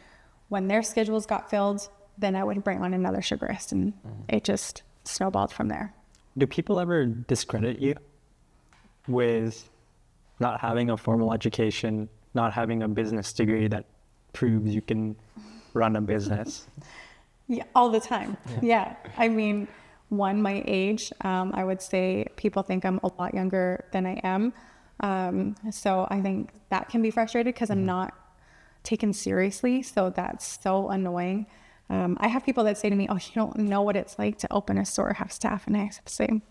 S1: when their schedules got filled, then I would bring on another sugarist, and it just snowballed from there.
S3: Do people ever discredit you with not having a formal education, not having a business degree that proves you can run a business?
S1: Yeah, all the time. Yeah. I mean, my age, I would say people think I'm a lot younger than I am. So I think that can be frustrated because I'm not taken seriously. So that's so annoying. I have people that say to me, oh, you don't know what it's like to open a store, have staff. And I have to say,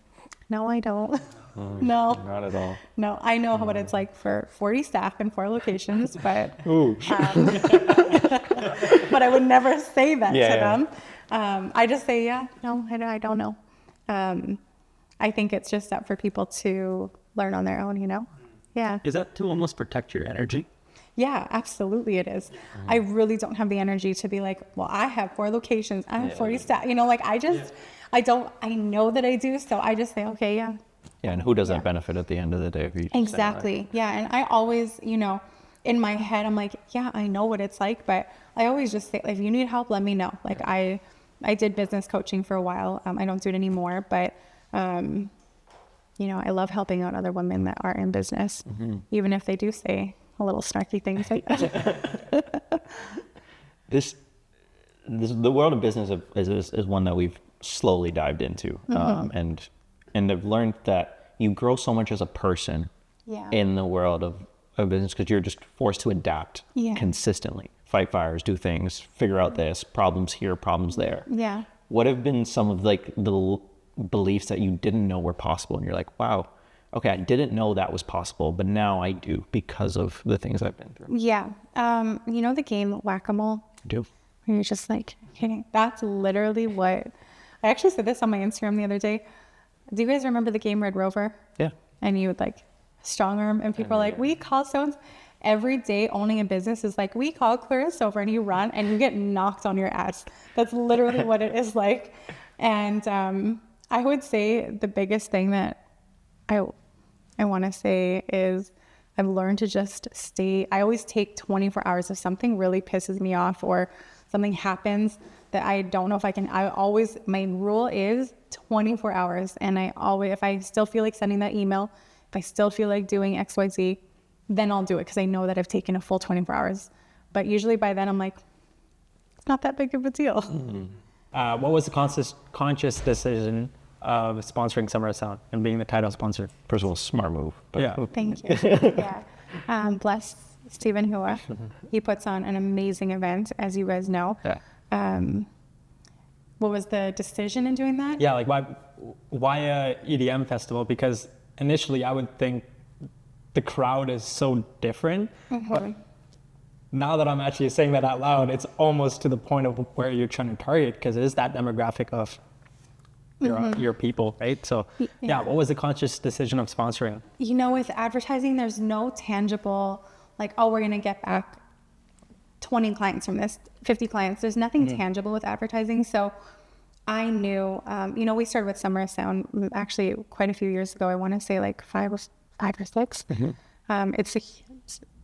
S1: no, I don't. No,
S2: not at all.
S1: No, I know what it's like for 40 staff in 4 locations, but but I would never say that to them. I just say, no, I don't know. I think it's just up for people to learn on their own, you know? Yeah.
S3: Is that to almost protect your energy?
S1: Yeah, absolutely it is. I really don't have the energy to be like, well, I have 4 locations. I have 40 staff. You know, like I know that I do. So I just say, okay, yeah.
S2: Yeah, and who doesn't benefit at the end of the day? If you
S1: Exactly. Yeah. And I always, you know, in my head, I'm like, yeah, I know what it's like. But I always just say, if you need help, let me know. Like I did business coaching for a while. I don't do it anymore. But, you know, I love helping out other women that are in business, even if they do say a little snarky things like that.
S2: The world of business is one that we've slowly dived into, and I've learned that you grow so much as a person in the world of business because you're just forced to adapt consistently, fight fires, do things, figure out this, problems here, problems there.
S1: Yeah.
S2: What have been some of like the beliefs that you didn't know were possible, and you're like, wow, okay, I didn't know that was possible, but now I do because of the things I've been through.
S1: Yeah. You know the game Whack-A-Mole?
S2: I do.
S1: Where you're just like, hitting. That's literally what I actually said this on my Instagram the other day. Do you guys remember the game Red Rover?
S2: Yeah.
S1: And you would like strong arm, and people are like, we call so every day owning a business is like, we call Clairissa over, and you run and you get knocked on your ass. That's literally what it is like. And I would say the biggest thing that I want to say is I've learned to just stay. I always take 24 hours. If something really pisses me off or something happens that I don't know if I can, my rule is 24 hours. And if I still feel like sending that email, if I still feel like doing XYZ, then I'll do it because I know that I've taken a full 24 hours. But usually by then I'm like, it's not that big of a deal.
S3: What was the conscious decision of sponsoring Summer of Sound and being the title sponsor?
S2: First of all, smart move. But
S3: yeah.
S1: Thank you. Yeah. Bless Stephen Hua. He puts on an amazing event, as you guys know.
S2: Yeah.
S1: What was the decision in doing that?
S3: Yeah, like why a EDM festival? Because initially I would think the crowd is so different. But now that I'm actually saying that out loud, it's almost to the point of where you're trying to target, because it is that demographic of your people, right? So yeah, what was the conscious decision of sponsoring?
S1: You know, with advertising, there's no tangible, like, oh, we're going to get back 20 clients from this, 50 clients. There's nothing tangible with advertising. So I knew, you know, we started with Summer of Sound actually quite a few years ago. I want to say like 5 or 6.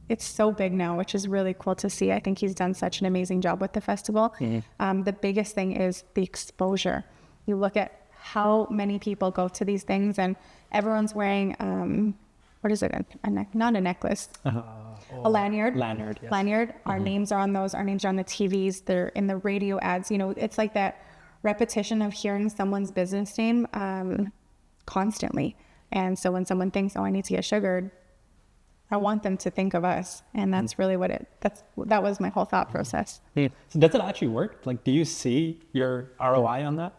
S1: It's so big now, which is really cool to see. I think he's done such an amazing job with the festival. The biggest thing is the exposure. You look at how many people go to these things, and everyone's wearing, what is it? Not a necklace, a lanyard.
S3: Lanyard, yes.
S1: Lanyard. Our names are on those. Our names are on the TVs. They're in the radio ads. You know, it's like that repetition of hearing someone's business name constantly. And so when someone thinks, oh, I need to get sugared, I want them to think of us. And that's really that was my whole thought process.
S3: So does it actually work? Like, do you see your ROI on that?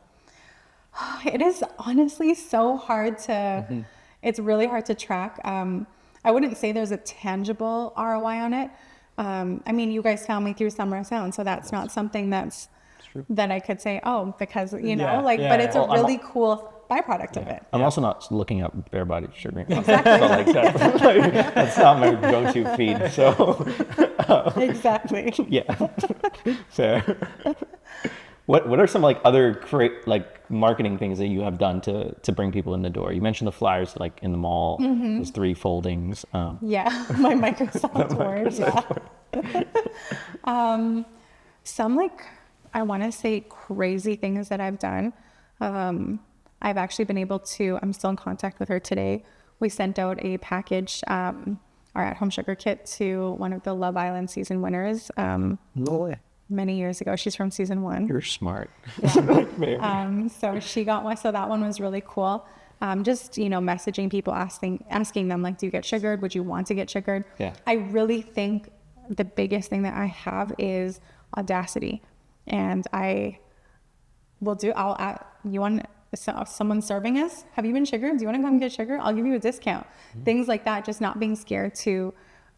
S1: It is honestly so hard to, it's really hard to track. I wouldn't say there's a tangible ROI on it. I mean, you guys found me through Summer of Sound, so that's not something that I could say, oh, because, you know, but it's a really cool byproduct of it.
S2: I'm also not looking up bare body sugar. Exactly. So like that's not my go-to feed. So
S1: exactly.
S2: Yeah. Fair. What are some like other marketing things that you have done to bring people in the door? You mentioned the flyers like in the mall. Those 3 foldings.
S1: Yeah, my Microsoft Word. Yeah. Some I want to say crazy things that I've done. I've actually been able to. I'm still in contact with her today. We sent out a package, our at-home sugar kit, to one of the Love Island season winners.
S2: No way.
S1: Many years ago. She's from season 1.
S2: You're smart.
S1: Yeah. So she got one. So that one was really cool. Just, you know, messaging people, asking them, like, do you get sugared? Would you want to get sugared?
S2: Yeah.
S1: I really think the biggest thing that I have is audacity. And I will you want someone serving us? Have you been sugared? Do you want to come get sugar? I'll give you a discount. Things like that. Just not being scared to,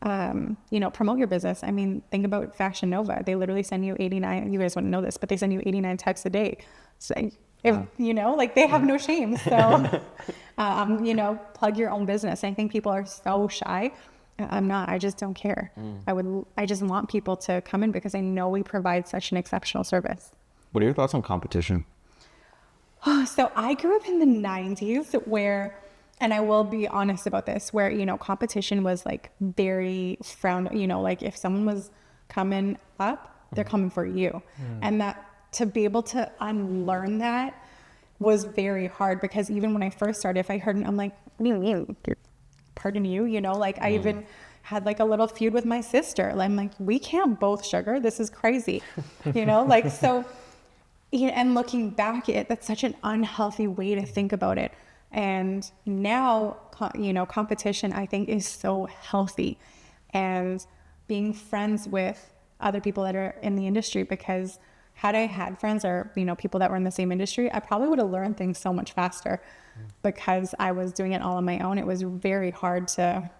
S1: you know, promote your business. I mean, think about Fashion Nova. They literally send you 89, you guys wouldn't know this, but they send you 89 texts a day. So If, you know, like they have no shame. So, you know, plug your own business. I think people are so shy. I'm not, I just don't care. I just want people to come in because I know we provide such an exceptional service.
S2: What are your thoughts on competition?
S1: So I grew up in the 90s where, and I will be honest about this, where, you know, competition was like very frowned, you know, like if someone was coming up, they're coming for you. And that to be able to unlearn that was very hard, because even when I first started, if I heard it, I'm like, what do you mean? Pardon you know, like I even had like a little feud with my sister. I'm like, we can't both sugar. This is crazy, you know, like, so, and looking back, that's such an unhealthy way to think about it. And now, you know, competition, I think, is so healthy, and being friends with other people that are in the industry, because had I had friends or, you know, people that were in the same industry, I probably would have learned things so much faster, because I was doing it all on my own. It was very hard to,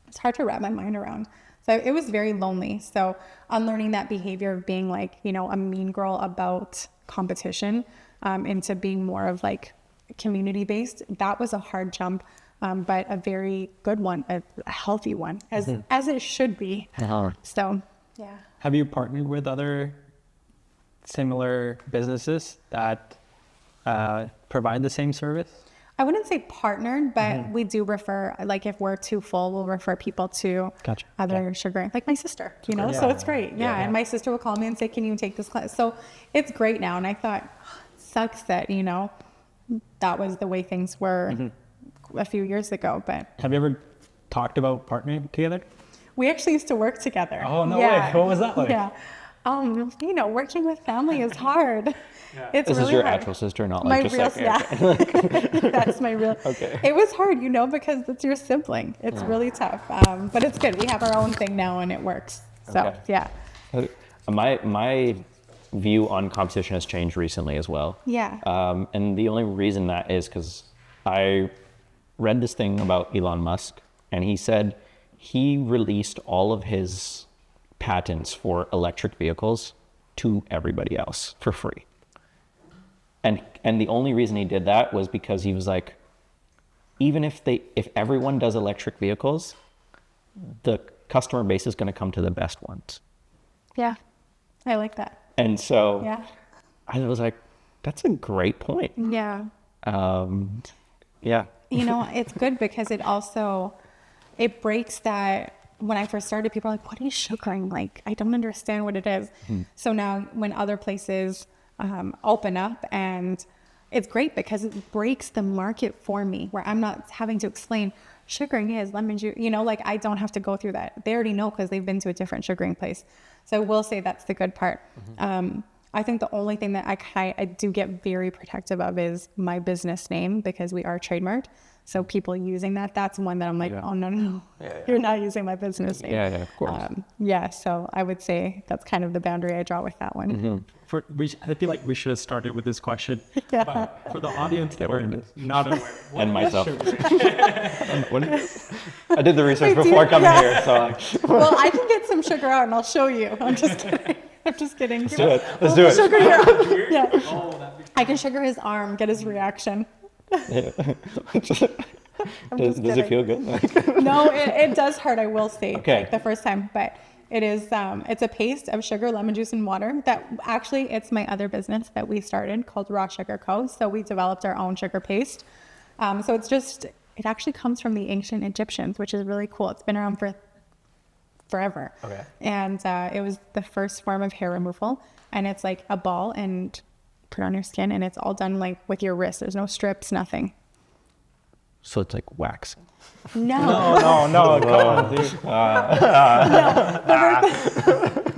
S1: it's hard to wrap my mind around. So it was very lonely. So unlearning that behavior of being like, you know, a mean girl about competition, into being more of like community based, that was a hard jump, but a very good one, a healthy one, as it should be. So, yeah.
S3: Have you partnered with other similar businesses that provide the same service?
S1: I wouldn't say partnered, but we do refer, like if we're too full, we'll refer people to other sugar, like my sister, you know, so it's great. Yeah. And my sister will call me and say, can you take this class? So it's great now. And I thought, it sucks that, you know, that was the way things were a few years ago. But
S3: have you ever talked about partnering together?
S1: We actually used to work together.
S3: Oh, no way. What was that like?
S1: Yeah. You know, working with family is hard. It's
S2: This
S1: really
S2: is your
S1: hard.
S2: actual sister, not
S1: My
S2: like just
S1: real,
S2: like
S1: That's my real.
S2: Okay.
S1: It was hard, you know, because it's your sibling. It's really tough. But it's good. We have our own thing now and it works. So, yeah.
S2: My view on competition has changed recently as well.
S1: Yeah.
S2: And the only reason that is because I read this thing about Elon Musk, and he said he released all of his patents for electric vehicles to everybody else for free. And the only reason he did that was because he was like, even if everyone does electric vehicles, the customer base is going to come to the best ones.
S1: Yeah. I like that.
S2: And so
S1: Yeah.
S2: I was like, that's a great point.
S1: Yeah.
S2: Yeah.
S1: You know, it's good because it breaks that. When I first started, people are like, what is sugaring? Like, I don't understand what it is. So now when other places open up, and it's great because it breaks the market for me, where I'm not having to explain sugaring is lemon juice, you know, like I don't have to go through that. They already know because they've been to a different sugaring place. So I will say that's the good part. I think the only thing that I do get very protective of is my business name, because we are trademarked. So people using that's one that I'm like, oh, no. You're not using my business name.
S2: Yeah, of course.
S1: So I would say that's kind of the boundary I draw with that one.
S3: I feel like we should have started with this question. But for the audience that were not aware.
S2: And myself. I did the research before coming here, so.
S1: Well, I can get some sugar out and I'll show you. I'm just kidding.
S2: Let's do it. Let's do it.
S1: Sugar here. Yeah. I can sugar his arm, get his reaction.
S2: Does it feel good?
S1: No, it does hurt, I will say,
S2: Okay.
S1: the first time, but it is, it's a paste of sugar, lemon juice, and water that actually, it's my other business that we started called Raw Sugar Co. So we developed our own sugar paste. So it actually comes from the ancient Egyptians, which is really cool. It's been around for forever.
S2: Okay.
S1: And it was the first form of hair removal, and it's like a ball and put on your skin, and it's all done like with your wrist. There's no strips, nothing.
S2: So it's like wax.
S1: No,
S3: come on, dude.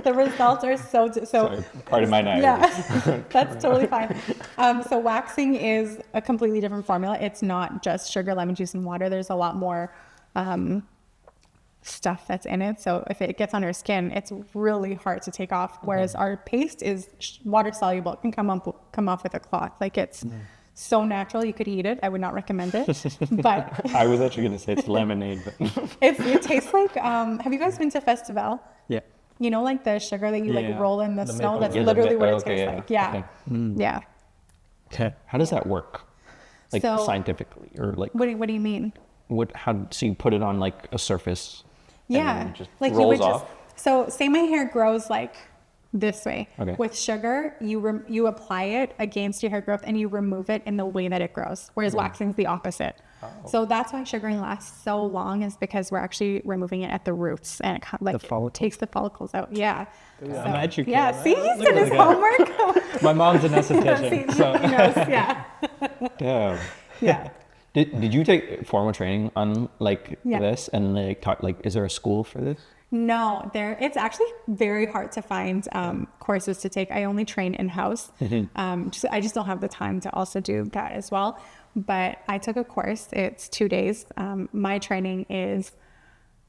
S1: the results are so
S2: Sorry, pardon my naivety.
S1: Yeah, that's totally fine. So waxing is a completely different formula. It's not just sugar, lemon juice, and water. There's a lot more stuff that's in it. So if it gets on your skin, it's really hard to take off. Whereas our paste is water soluble. It can come off with a cloth. Like it's so natural. You could eat it. I would not recommend it. But
S2: I was actually going to say it's lemonade, but
S1: it tastes like. Have you guys been to Festival?
S3: Yeah.
S1: You know, like the sugar that you like roll in the snow.
S3: maple.
S1: That's
S2: Yeah,
S1: literally what it
S2: okay,
S1: tastes like. Yeah.
S2: Okay.
S1: Yeah.
S3: Okay.
S2: How does that work? Like
S1: So-
S2: scientifically, or like
S1: What do you mean?
S2: so you put it on like a surface and then
S1: Yeah,
S2: it just
S1: like
S2: rolls
S1: you would
S2: off?
S1: just. So say my hair grows like this way.
S2: Okay.
S1: With sugar, you apply it against your hair growth and you remove it in the way that it grows. Whereas waxing is the opposite.
S2: Oh.
S1: So that's why sugaring lasts so long, is because we're actually removing it at the roots, and it like
S3: follicles?
S1: takes the follicles out. Yeah.
S3: I'm educated.
S1: Yeah.
S3: Right?
S1: See, he's
S3: Look
S1: did
S3: at
S1: his
S3: the guy.
S1: homework.
S3: My mom's an
S1: See,
S3: esthetician. So
S1: he knows. Yeah.
S2: Damn.
S1: Yeah.
S2: Did you take formal training on like
S1: Yeah.
S2: this and like talk, like is there a school for this?
S1: No, it's actually very hard to find courses to take. I only train in-house. I just don't have the time to also do that as well. But I took a course. It's 2 days. My training is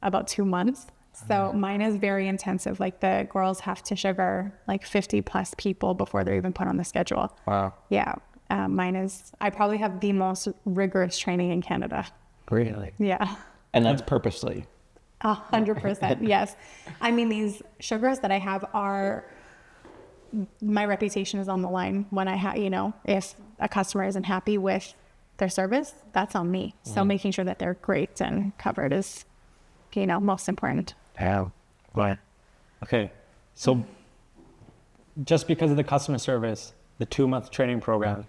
S1: about 2 months. So mine is very intensive. Like the girls have to sugar like 50 plus people before they're even put on the schedule.
S2: Wow.
S1: Yeah. Mine is, I probably have the most rigorous training in Canada.
S2: Really?
S1: Yeah.
S2: And that's purposely.
S1: 100%. Yes. I mean, these sugars that I have are, my reputation is on the line when if a customer isn't happy with their service, that's on me. So making sure that they're great and covered is, most important.
S2: Damn. Right.
S3: okay. So just because of the customer service, the 2-month training program,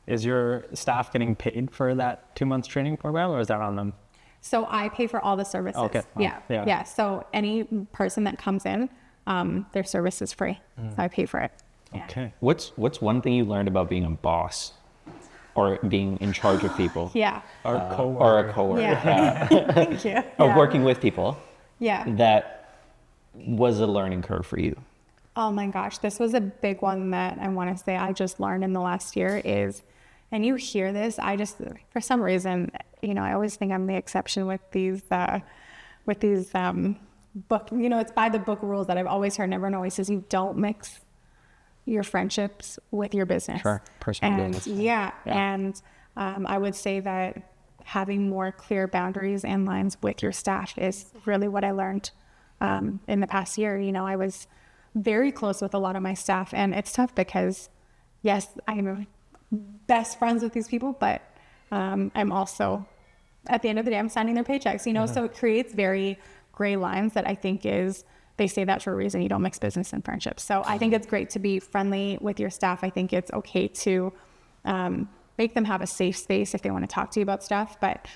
S3: is your staff getting paid for that 2-month training program, or is that on them?
S1: So I pay for all the services.
S3: Okay.
S1: Yeah.
S3: Yeah.
S1: Yeah. So any person that comes in, their service is free. So I pay for it. Yeah.
S3: Okay.
S2: What's one thing you learned about being a boss or being in charge of people?
S1: Yeah.
S3: Our
S2: Or a coworker.
S1: Yeah. Thank you.
S2: Or
S1: Yeah.
S2: working with people
S1: Yeah.
S2: that was a learning curve for you.
S1: Oh my gosh, this was a big one that I want to say I just learned in the last year is, and you hear this, for some reason, I always think I'm the exception with these book, it's by the book rules that I've always heard, and everyone always says you don't mix your friendships with your business.
S2: Sure, personal
S1: and
S2: business.
S1: Yeah, and I would say that having more clear boundaries and lines with your staff is really what I learned in the past year. I was very close with a lot of my staff, and it's tough because, yes, I'm best friends with these people, but I'm also, at the end of the day, I'm signing their paychecks, so it creates very gray lines that I think they say that for a reason. You don't mix business and friendships. So I think it's great to be friendly with your staff. I think it's okay to make them have a safe space if they want to talk to you about stuff, but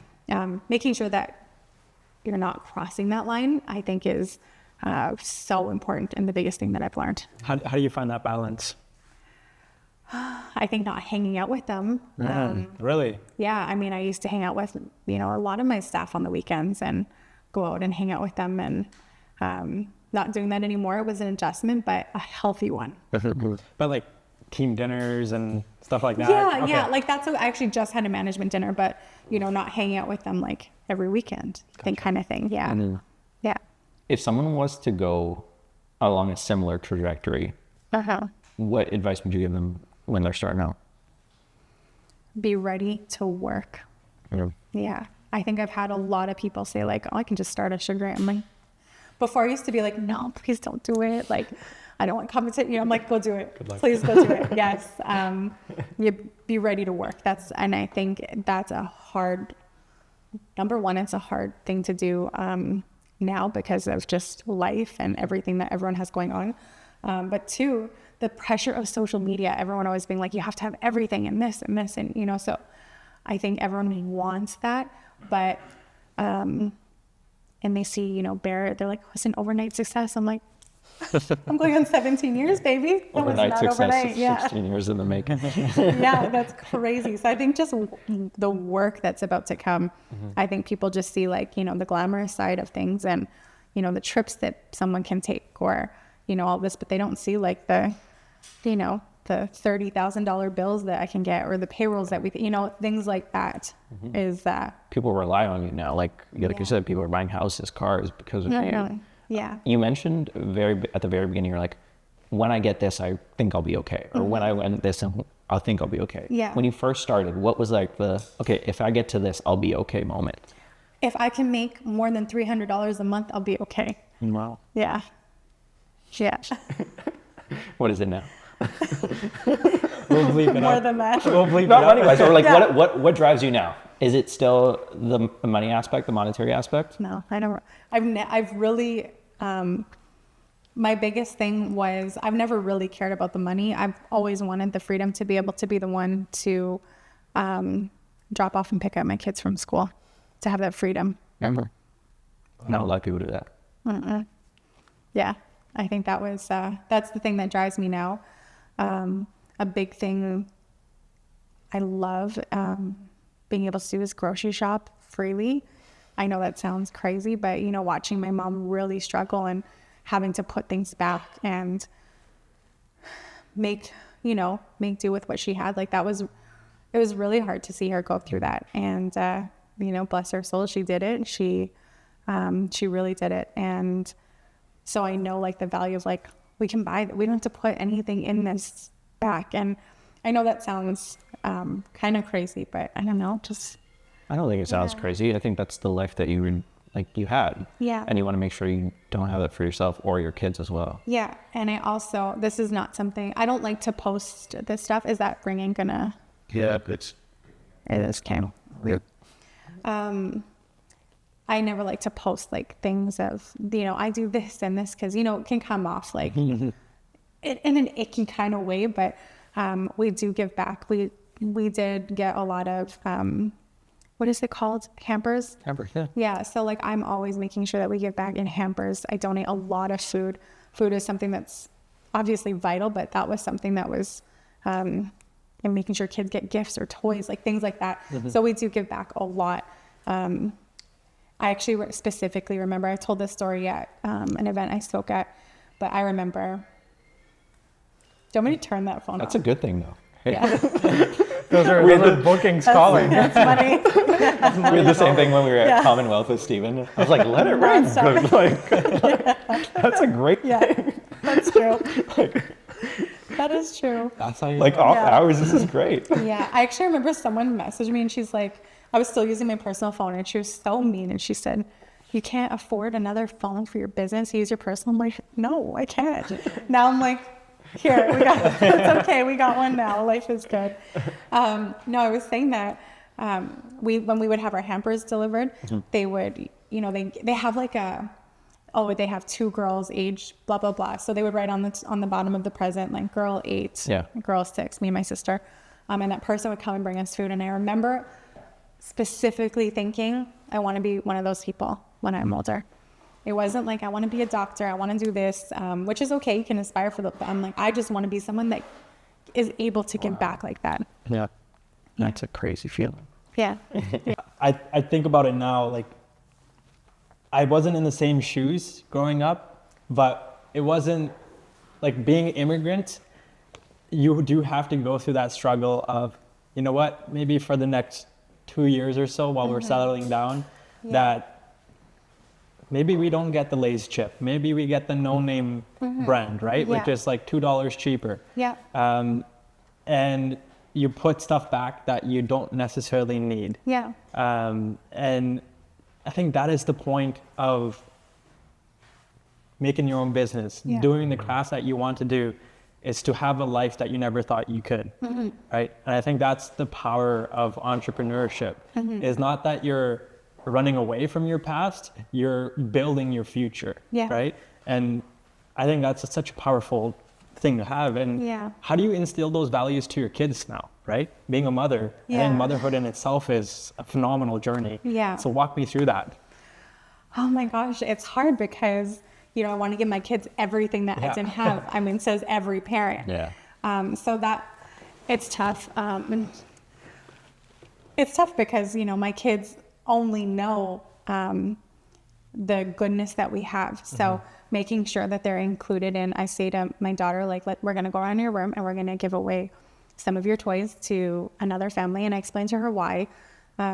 S1: making sure that you're not crossing that line, I think is so important, and the biggest thing that I've learned.
S3: How do you find that balance?
S1: I think not hanging out with them.
S3: Really?
S1: Yeah, I mean, I used to hang out with, a lot of my staff on the weekends and go out and hang out with them, and not doing that anymore. It was an adjustment, but a healthy one.
S3: But like team dinners and stuff like that?
S1: Yeah,
S3: Okay.
S1: yeah. Like that's what I actually just had a management dinner, but, not hanging out with them like every weekend, kind of thing. Yeah. Yeah.
S2: If someone was to go along a similar trajectory, what advice would you give them when they're starting out?
S1: Be ready to work. Yeah. I think I've had a lot of people say like, oh, I can just start a sugar. I'm like, before I used to be like, no, please don't do it. Like, I don't want competition. I'm like, go do it. Please go do it. Yes. You be ready to work. And I think that's number one, it's a hard thing to do now because of just life and everything that everyone has going on. But two, the pressure of social media, everyone always being like, you have to have everything and this and this. And, so I think everyone wants that, but, and they see, Bear, they're like, it's an overnight success. I'm like, I'm going on 17 years, baby. That was
S2: Overnight
S1: not
S2: success,
S1: overnight. Yeah.
S2: 16 years in the making.
S1: Yeah, that's crazy. So I think just the work that's about to come, I think people just see like, the glamorous side of things and, the trips that someone can take or, all this, but they don't see like the $30,000 bills that I can get or the payrolls that things like that is that.
S2: People rely on you now. Like you said, people are buying houses, cars because of you.
S1: Yeah.
S2: You mentioned at the very beginning, you're like, when I get this, I think I'll be okay. Or when I win this, I think I'll be okay.
S1: Yeah.
S2: When you first started, what was like okay, if I get to this, I'll be okay moment?
S1: If I can make more than $300 a month, I'll be okay.
S2: Wow.
S1: Yeah. Yeah.
S2: What is it now?
S3: We'll bleep it
S1: More
S3: out.
S1: than that.
S3: We'll bleep
S2: Not
S3: it out.
S2: money wise, or like
S1: Yeah.
S2: what drives you now? Is it still the money aspect, the monetary aspect?
S1: No, I don't. I've really, my biggest thing was I've never really cared about the money. I've always wanted the freedom to be able to be the one to drop off and pick up my kids from school, to have that freedom.
S2: Remember? Not a lot of people do that.
S1: Yeah, I think that was, that's the thing that drives me now. A big thing I love being able to do is grocery shop freely. I know that sounds crazy, but you know, watching my mom really struggle and having to put things back and make do with what she had, like it was really hard to see her go through that. And you know, bless her soul, she did it. She really did it. And so I know like the value of like, we can buy that. We don't have to put anything in this back. And I know that sounds kind of crazy, but I don't know,
S2: I don't think it sounds crazy. I think that's the life that you had.
S1: Yeah.
S2: And you want to make sure you don't have that for yourself or your kids as well.
S1: Yeah. And I also, this is not something, I don't like to post this stuff. Is that ringing gonna?
S4: Yeah,
S1: It is, Cam.
S2: Weird.
S1: I never like to post like things of, you know, I do this and this, because, you know, it can come off like in an icky kind of way, but we do give back. We did get a lot of, what is it called? Hampers?
S2: Hampers, yeah.
S1: Yeah. So like, I'm always making sure that we give back in hampers. I donate a lot of food. Food is something that's obviously vital, but that was something that was, and making sure kids get gifts or toys, like things like that. So we do give back a lot. I actually specifically remember, I told this story at an event I spoke at, but I remember, don't want me to turn that phone
S2: That's
S1: off.
S2: a good thing though.
S1: Yeah.
S3: Those are bookings calling.
S1: That's funny.
S2: We had the same thing when we were at Commonwealth with Steven. I was like, let it run.
S1: Nonstop.
S2: That's a great thing.
S1: That's true. That is true.
S3: That's how you
S2: Like off hours, this is great.
S1: Yeah, I actually remember someone messaged me and she's like, I was still using my personal phone and she was so mean and she said, you can't afford another phone for your business, use your personal. I'm like, no, I can't. Now I'm like, here, it's okay, we got one now, life is good. No, I was saying that when we would have our hampers delivered, they would, you know, they have like they have 2 girls age blah blah blah, so they would write on the bottom of the present like girl 8, girl 6, me and my sister, and that person would come and bring us food. And I remember specifically thinking, I want to be one of those people when I'm older. It wasn't like I want to be a doctor, I want to do this, which is okay, you can aspire for but I'm like, I just want to be someone that is able to give back like that.
S2: Yeah. That's a crazy feeling.
S1: Yeah.
S3: I think about it now, like I wasn't in the same shoes growing up, but it wasn't like being an immigrant. You do have to go through that struggle of, you know what, maybe for the next 2 years or so while we're settling down, that maybe we don't get the Lay's chip. Maybe we get the no-name brand, right? Which is like $2 cheaper.
S1: Yeah.
S3: And you put stuff back that you don't necessarily need.
S1: Yeah.
S3: And I think that is the point of making your own business, doing the crafts that you want to do, is to have a life that you never thought you could, right? And I think that's the power of entrepreneurship, is not that you're running away from your past, you're building your future, right? And I think that's such a powerful thing to have. And how do you instill those values to your kids now, right? Being a mother, I think motherhood in itself is a phenomenal journey.
S1: Yeah.
S3: So walk me through that.
S1: Oh my gosh, it's hard because, you know, I want to give my kids everything that I didn't have. I mean, so does every parent.
S2: Yeah.
S1: So that, it's tough. And it's tough because, you know, my kids only know the goodness that we have. So making sure that they're included in, I say to my daughter, like, we're going to go around your room and we're going to give away some of your toys to another family. And I explained to her why.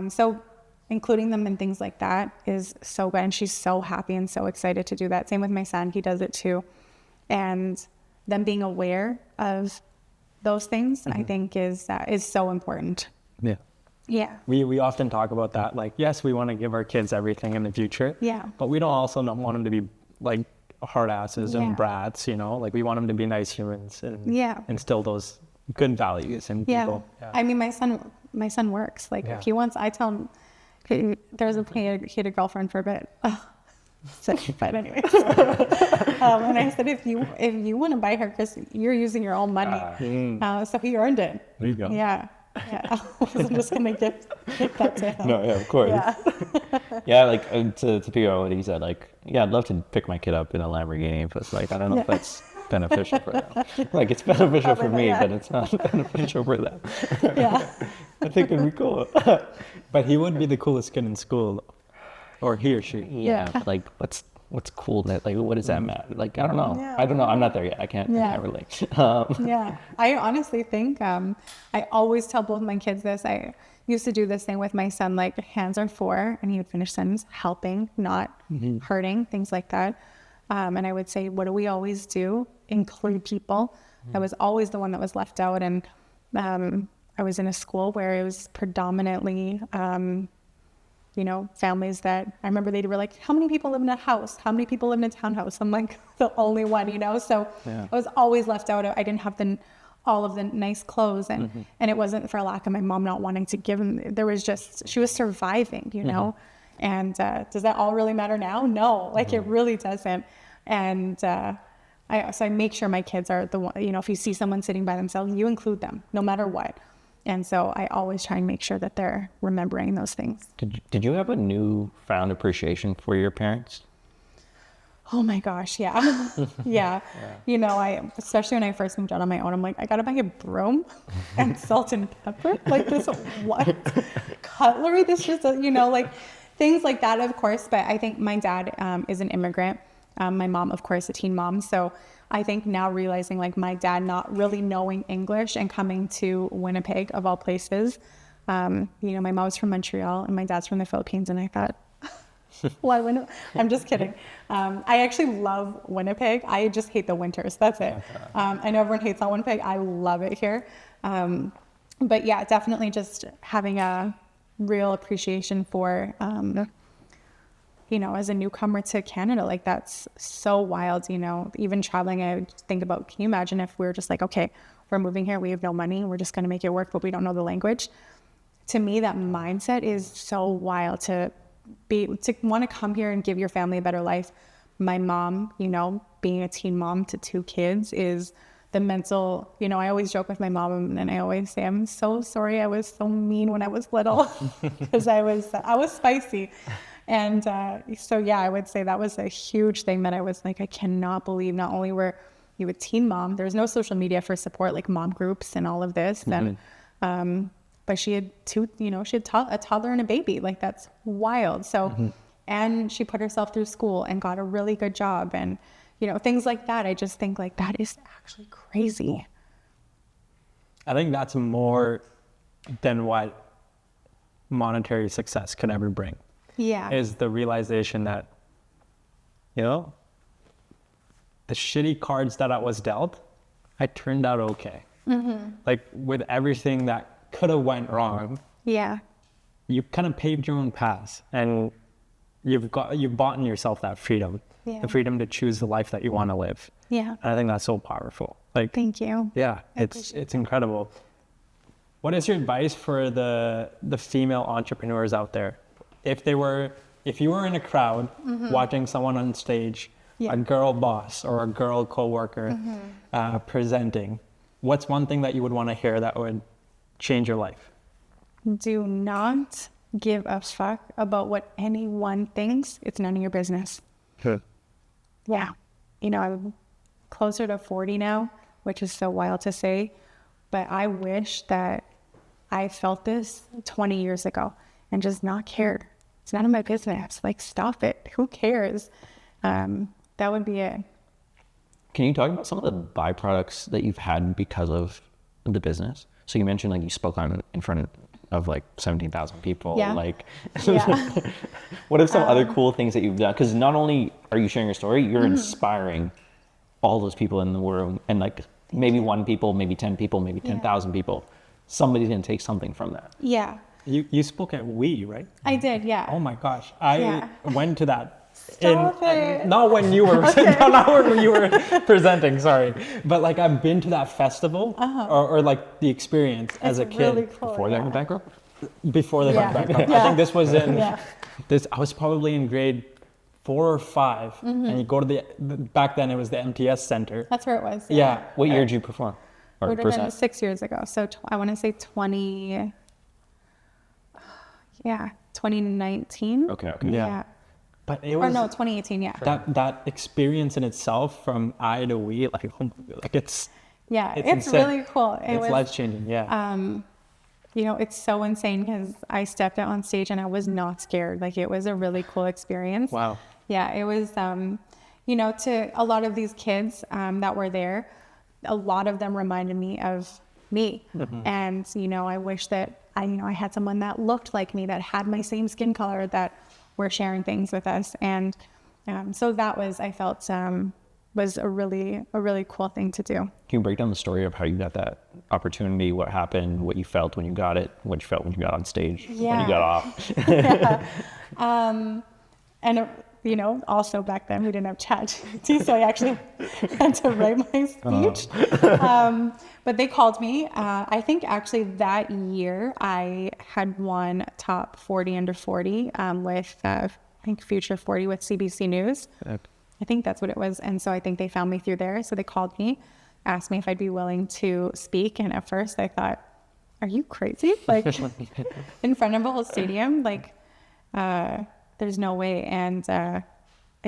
S1: So including them in things like that is so good. And she's so happy and so excited to do that. Same with my son. He does it too. And them being aware of those things, I think is so important.
S3: Yeah.
S1: Yeah.
S3: We often talk about that. Like, yes, we want to give our kids everything in the future.
S1: Yeah.
S3: But we don't also not want them to be like hard asses and brats, you know? Like, we want them to be nice humans and instill those good values in people.
S1: Yeah. I mean, my son works. Like if he wants, I tell him, he had a girlfriend for a bit. But anyways, and I said, if you want to buy her, because you're using your own money, so he earned it.
S3: There you go.
S1: Yeah. I wasn't just gonna give that to him.
S2: No, yeah, of course.
S1: Yeah.
S2: Yeah, like to figure out what he said, like, yeah, I'd love to pick my kid up in a Lamborghini, but it's like, I don't know if that's beneficial for them. Like, it's beneficial for me, but it's not beneficial for them.
S1: Yeah.
S2: I think it'd be cool.
S3: But he would be the coolest kid in school, or he or she.
S2: Yeah, but like, what's cool that, like, what does that matter? Like, I don't know.
S1: Yeah.
S2: I don't know. I'm not there yet. I can't relate.
S1: Yeah. I honestly think, I always tell both my kids this. I used to do this thing with my son, like hands are for, and he would finish sentence, helping, not hurting, things like that. And I would say, what do we always do? Include people. I was always the one that was left out. And I was in a school where it was predominantly, families that I remember they were like, how many people live in a house? How many people live in a townhouse? I'm like the only one, So I was always left out. I didn't have all of the nice clothes, and it wasn't for lack of my mom not wanting to give them. There was just, she was surviving, and does that all really matter now? No, like it really doesn't. And I make sure my kids are the one, if you see someone sitting by themselves, you include them no matter what. And so I always try and make sure that they're remembering those things.
S2: Did you have a newfound appreciation for your parents?
S1: Oh my gosh, yeah. Yeah. Especially when I first moved out on my own, I'm like, I gotta buy a broom and salt and pepper. Like this, what? Cutlery? This just, like things like that, of course. But I think my dad is an immigrant. My mom, of course, a teen mom. So I think now realizing like my dad not really knowing English and coming to Winnipeg of all places. My mom's from Montreal and my dad's from the Philippines. And I thought, well, I'm just kidding. I actually love Winnipeg. I just hate the winters. That's it. I know everyone hates on Winnipeg. I love it here. But yeah, definitely just having a real appreciation for, as a newcomer to Canada, like that's so wild, even traveling, I think about, can you imagine if we were just like, okay, we're moving here, we have no money, we're just going to make it work, but we don't know the language. To me, that mindset is so wild to want to come here and give your family a better life. My mom, being a teen mom to 2 kids is the mental, I always joke with my mom and I always say, I'm so sorry I was so mean when I was little because I was spicy. And so, yeah, I would say that was a huge thing that I was like, I cannot believe not only were you a teen mom, there's no social media for support like mom groups and all of this. And, but she had 2, she had a toddler and a baby, like that's wild. So, and she put herself through school and got a really good job and, things like that. I just think like that is actually crazy.
S3: I think that's more than what monetary success could ever bring.
S1: Yeah.
S3: Is the realization that, the shitty cards that I was dealt, I turned out okay. Like with everything that could have went wrong. Yeah. You kind of paved your own path and you've bought in yourself that freedom. Yeah. The freedom to choose the life that you want to live. Yeah. And I think that's so powerful. Like, thank you. Yeah, it's incredible. What is your advice for the female entrepreneurs out there? If you were in a crowd watching someone on stage, a girl boss or a girl coworker presenting, what's one thing that you would want to hear that would change your life?
S1: Do not give a fuck about what anyone thinks. It's none of your business. Yeah. I'm closer to 40 now, which is so wild to say, but I wish that I felt this 20 years ago and just not cared. It's none of my business. Like, stop it. Who cares? That would be it.
S2: Can you talk about some of the byproducts that you've had because of the business? So you mentioned like you spoke on in front of like 17,000 people. Yeah. Like, what are some other cool things that you've done? Because not only are you sharing your story, you're inspiring all those people in the room, and like maybe 1 people, maybe 10 people, maybe 10,000 people. Somebody's gonna take something from that.
S1: Yeah.
S3: You spoke at WE, right?
S1: I did, yeah.
S3: Oh my gosh. I went to that
S1: Stop it.
S3: Not when you were not when you were presenting, sorry, but like I've been to that festival or like the experience as a kid.
S1: Really cool,
S2: Before they went bankrupt?
S3: Before they went bankrupt.
S1: Yeah.
S3: I think this was in
S1: Yeah.
S3: I was probably in grade 4 or 5, and you go to the back then it was the MTS Center.
S1: That's where it was.
S3: Yeah.
S2: What year did you perform?
S1: It
S2: Or
S1: would have been
S2: present?
S1: 6 years ago. So I want to say 2019.
S2: Okay.
S3: Yeah. But it
S1: Or
S3: was
S1: no, 2018. Yeah.
S3: that experience in itself from I to we, like, oh my God, like it's
S1: It's
S3: insane.
S1: really cool.
S3: It's life changing. Yeah.
S1: You know, it's so insane because I stepped out on stage and I was not scared. Like, it was a really cool experience.
S3: Wow.
S1: Yeah, it was, you know, to a lot of these kids that were there, a lot of them reminded me of me. And, you know, I wish that I had someone that looked like me, that had my same skin color, that were sharing things with us. And so that was, I felt, was a really cool thing to do.
S2: Can you break down the story of how you got that opportunity, what happened, what you felt when you got it, what you felt when you got on stage, when you got off?
S1: And, you know, also back then we didn't have ChatGPT, so I actually had to write my speech. But they called me. I think actually that year I had won top 40 under 40 with, I think, Future 40 with CBC News.
S2: Okay.
S1: I think that's what it was. And so I think they found me through there. So they called me, asked me if I'd be willing to speak. And at first I thought, are you crazy? Like, in front of a whole stadium? Like, there's no way. And I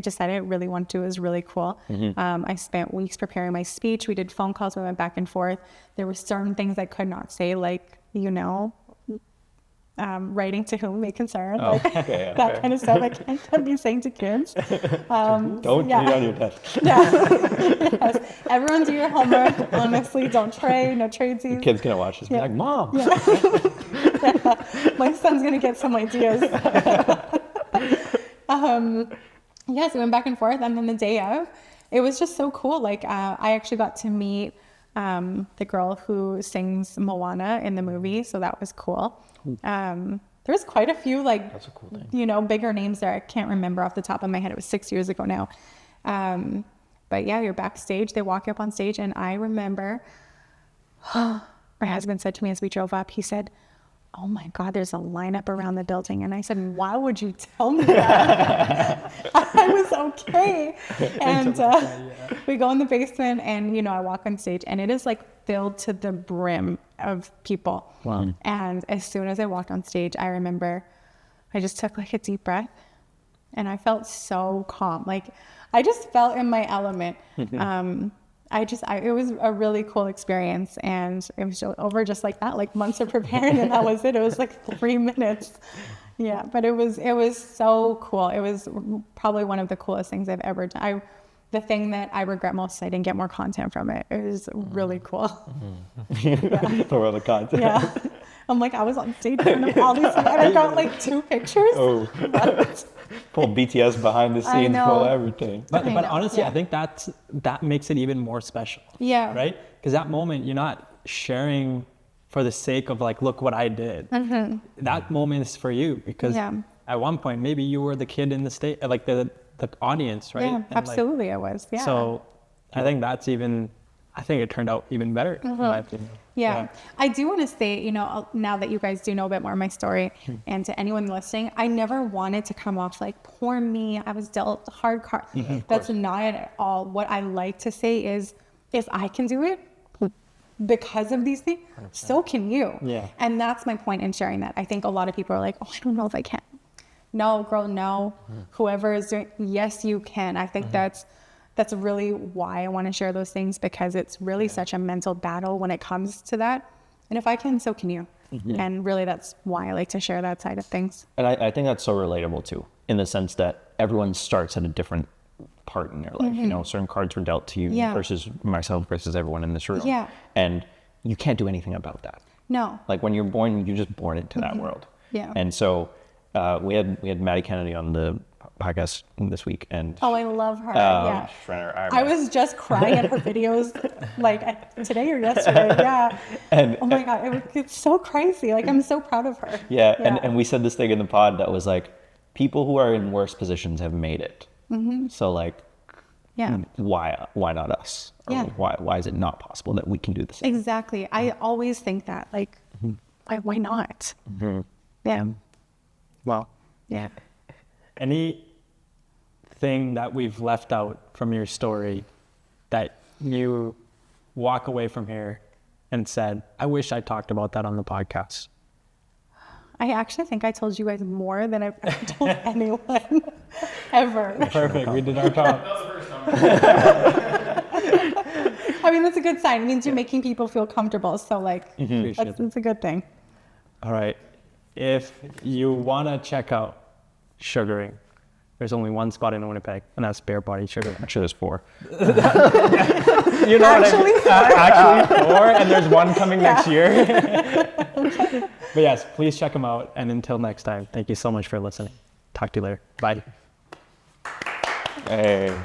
S1: decided I really wanted to. It was really cool. I spent weeks preparing my speech. We did phone calls. We went back and forth. There were certain things I could not say, like, you know, writing to whom may concern, like that kind of stuff. I can't be saying to kids.
S2: Don't read on your desk.
S1: Yes. Everyone do your homework. Honestly, don't trade, no tradesies.
S2: Kids gonna watch this and be like, Mom.
S1: My son's gonna get some ideas. So we went back and forth, and then the day of, it was just so cool. Like, I actually got to meet the girl who sings Moana in the movie, so that was cool. There was quite a few, like,
S2: That's a cool thing.
S1: you know, bigger names there. I can't remember off the top of my head. It was 6 years ago now. But yeah, you're backstage. They walk you up on stage, and I remember my husband said to me as we drove up, he said, "Oh my God, there's a lineup around the building." And I said, "Why would you tell me that?" I was okay. And we go in the basement, and, you know, I walk on stage, and it is like filled to the brim of people.
S2: Wow.
S1: And as soon as I walked on stage, I remember I just took like a deep breath, and I felt so calm. Like, I just felt in my element. It was a really cool experience, and it was over just like that, like months of preparing, and that was it. It was like 3 minutes. Yeah, but it was so cool. It was probably one of the coolest things I've ever done. The thing that I regret most is I didn't get more content from it. It was really cool.
S2: The world of content.
S1: Yeah. I'm like, I was on stage in front of all these people, and I got like 2 pictures.
S2: Oh. Pull BTS behind the scenes,
S1: know.
S2: pull everything.
S3: But
S1: I know,
S3: honestly,
S1: yeah.
S3: I think that makes it even more special.
S1: Yeah.
S3: Right? Because that moment, you're not sharing for the sake of like, look what I did. That moment is for you, because at one point, maybe you were the kid in the state, like the audience, right?
S1: Yeah,
S3: And, like,
S1: absolutely, I was. Yeah.
S3: So I think I think it turned out even better, in my opinion.
S1: Yeah. I do want to say, you know, now that you guys do know a bit more of my story, and to anyone listening, I never wanted to come off like, poor me, I was dealt hard card. That's not at all. What I like to say is, if I can do it because of these things, 100%. So can you. Yeah. And that's my point in sharing that. I think a lot of people are like, oh, I don't know if I can. No, girl, no. Whoever is doing, yes, you can. I think that's really why I want to share those things, because it's really such a mental battle when it comes to that. And if I can, so can you. And really, that's why I like to share that side of things.
S2: And I think that's so relatable too, in the sense that everyone starts at a different part in their life. You know, certain cards were dealt to you versus myself versus everyone in this room. Yeah. And you can't do anything about that.
S1: No.
S2: Like, when you're born, you're just born into that world.
S1: Yeah.
S2: And so we had Maddie Kennedy on the podcast this week, and
S1: I love her. Yeah. I was just crying at her videos like today or yesterday. Yeah. And oh my God, it's so crazy. Like, I'm so proud of her.
S2: Yeah. And we said this thing in the pod that was like, people who are in worse positions have made it. So like,
S1: Yeah.
S2: why not us? Or
S1: Yeah.
S2: why is it not possible that we can do the same?
S1: Exactly. I always think that, like, why not? Yeah.
S3: Well,
S1: Yeah.
S3: anything that we've left out from your story that you walk away from here and said, I wish I talked about that on the podcast?
S1: I actually think I told you guys more than I've ever told anyone ever.
S3: Perfect. We did our job.
S1: I mean, that's a good sign. It means you're making people feel comfortable. So, like, that's a good thing.
S3: All right. If you want to check out sugaring, there's only one spot in Winnipeg, and that's Bear Body Sugar.
S2: Actually, there's 4.
S3: You know
S1: Actually,
S3: what actually 4, and there's one coming next year. But yes, please check them out. And until next time, thank you so much for listening. Talk to you later. Bye.
S2: Hey.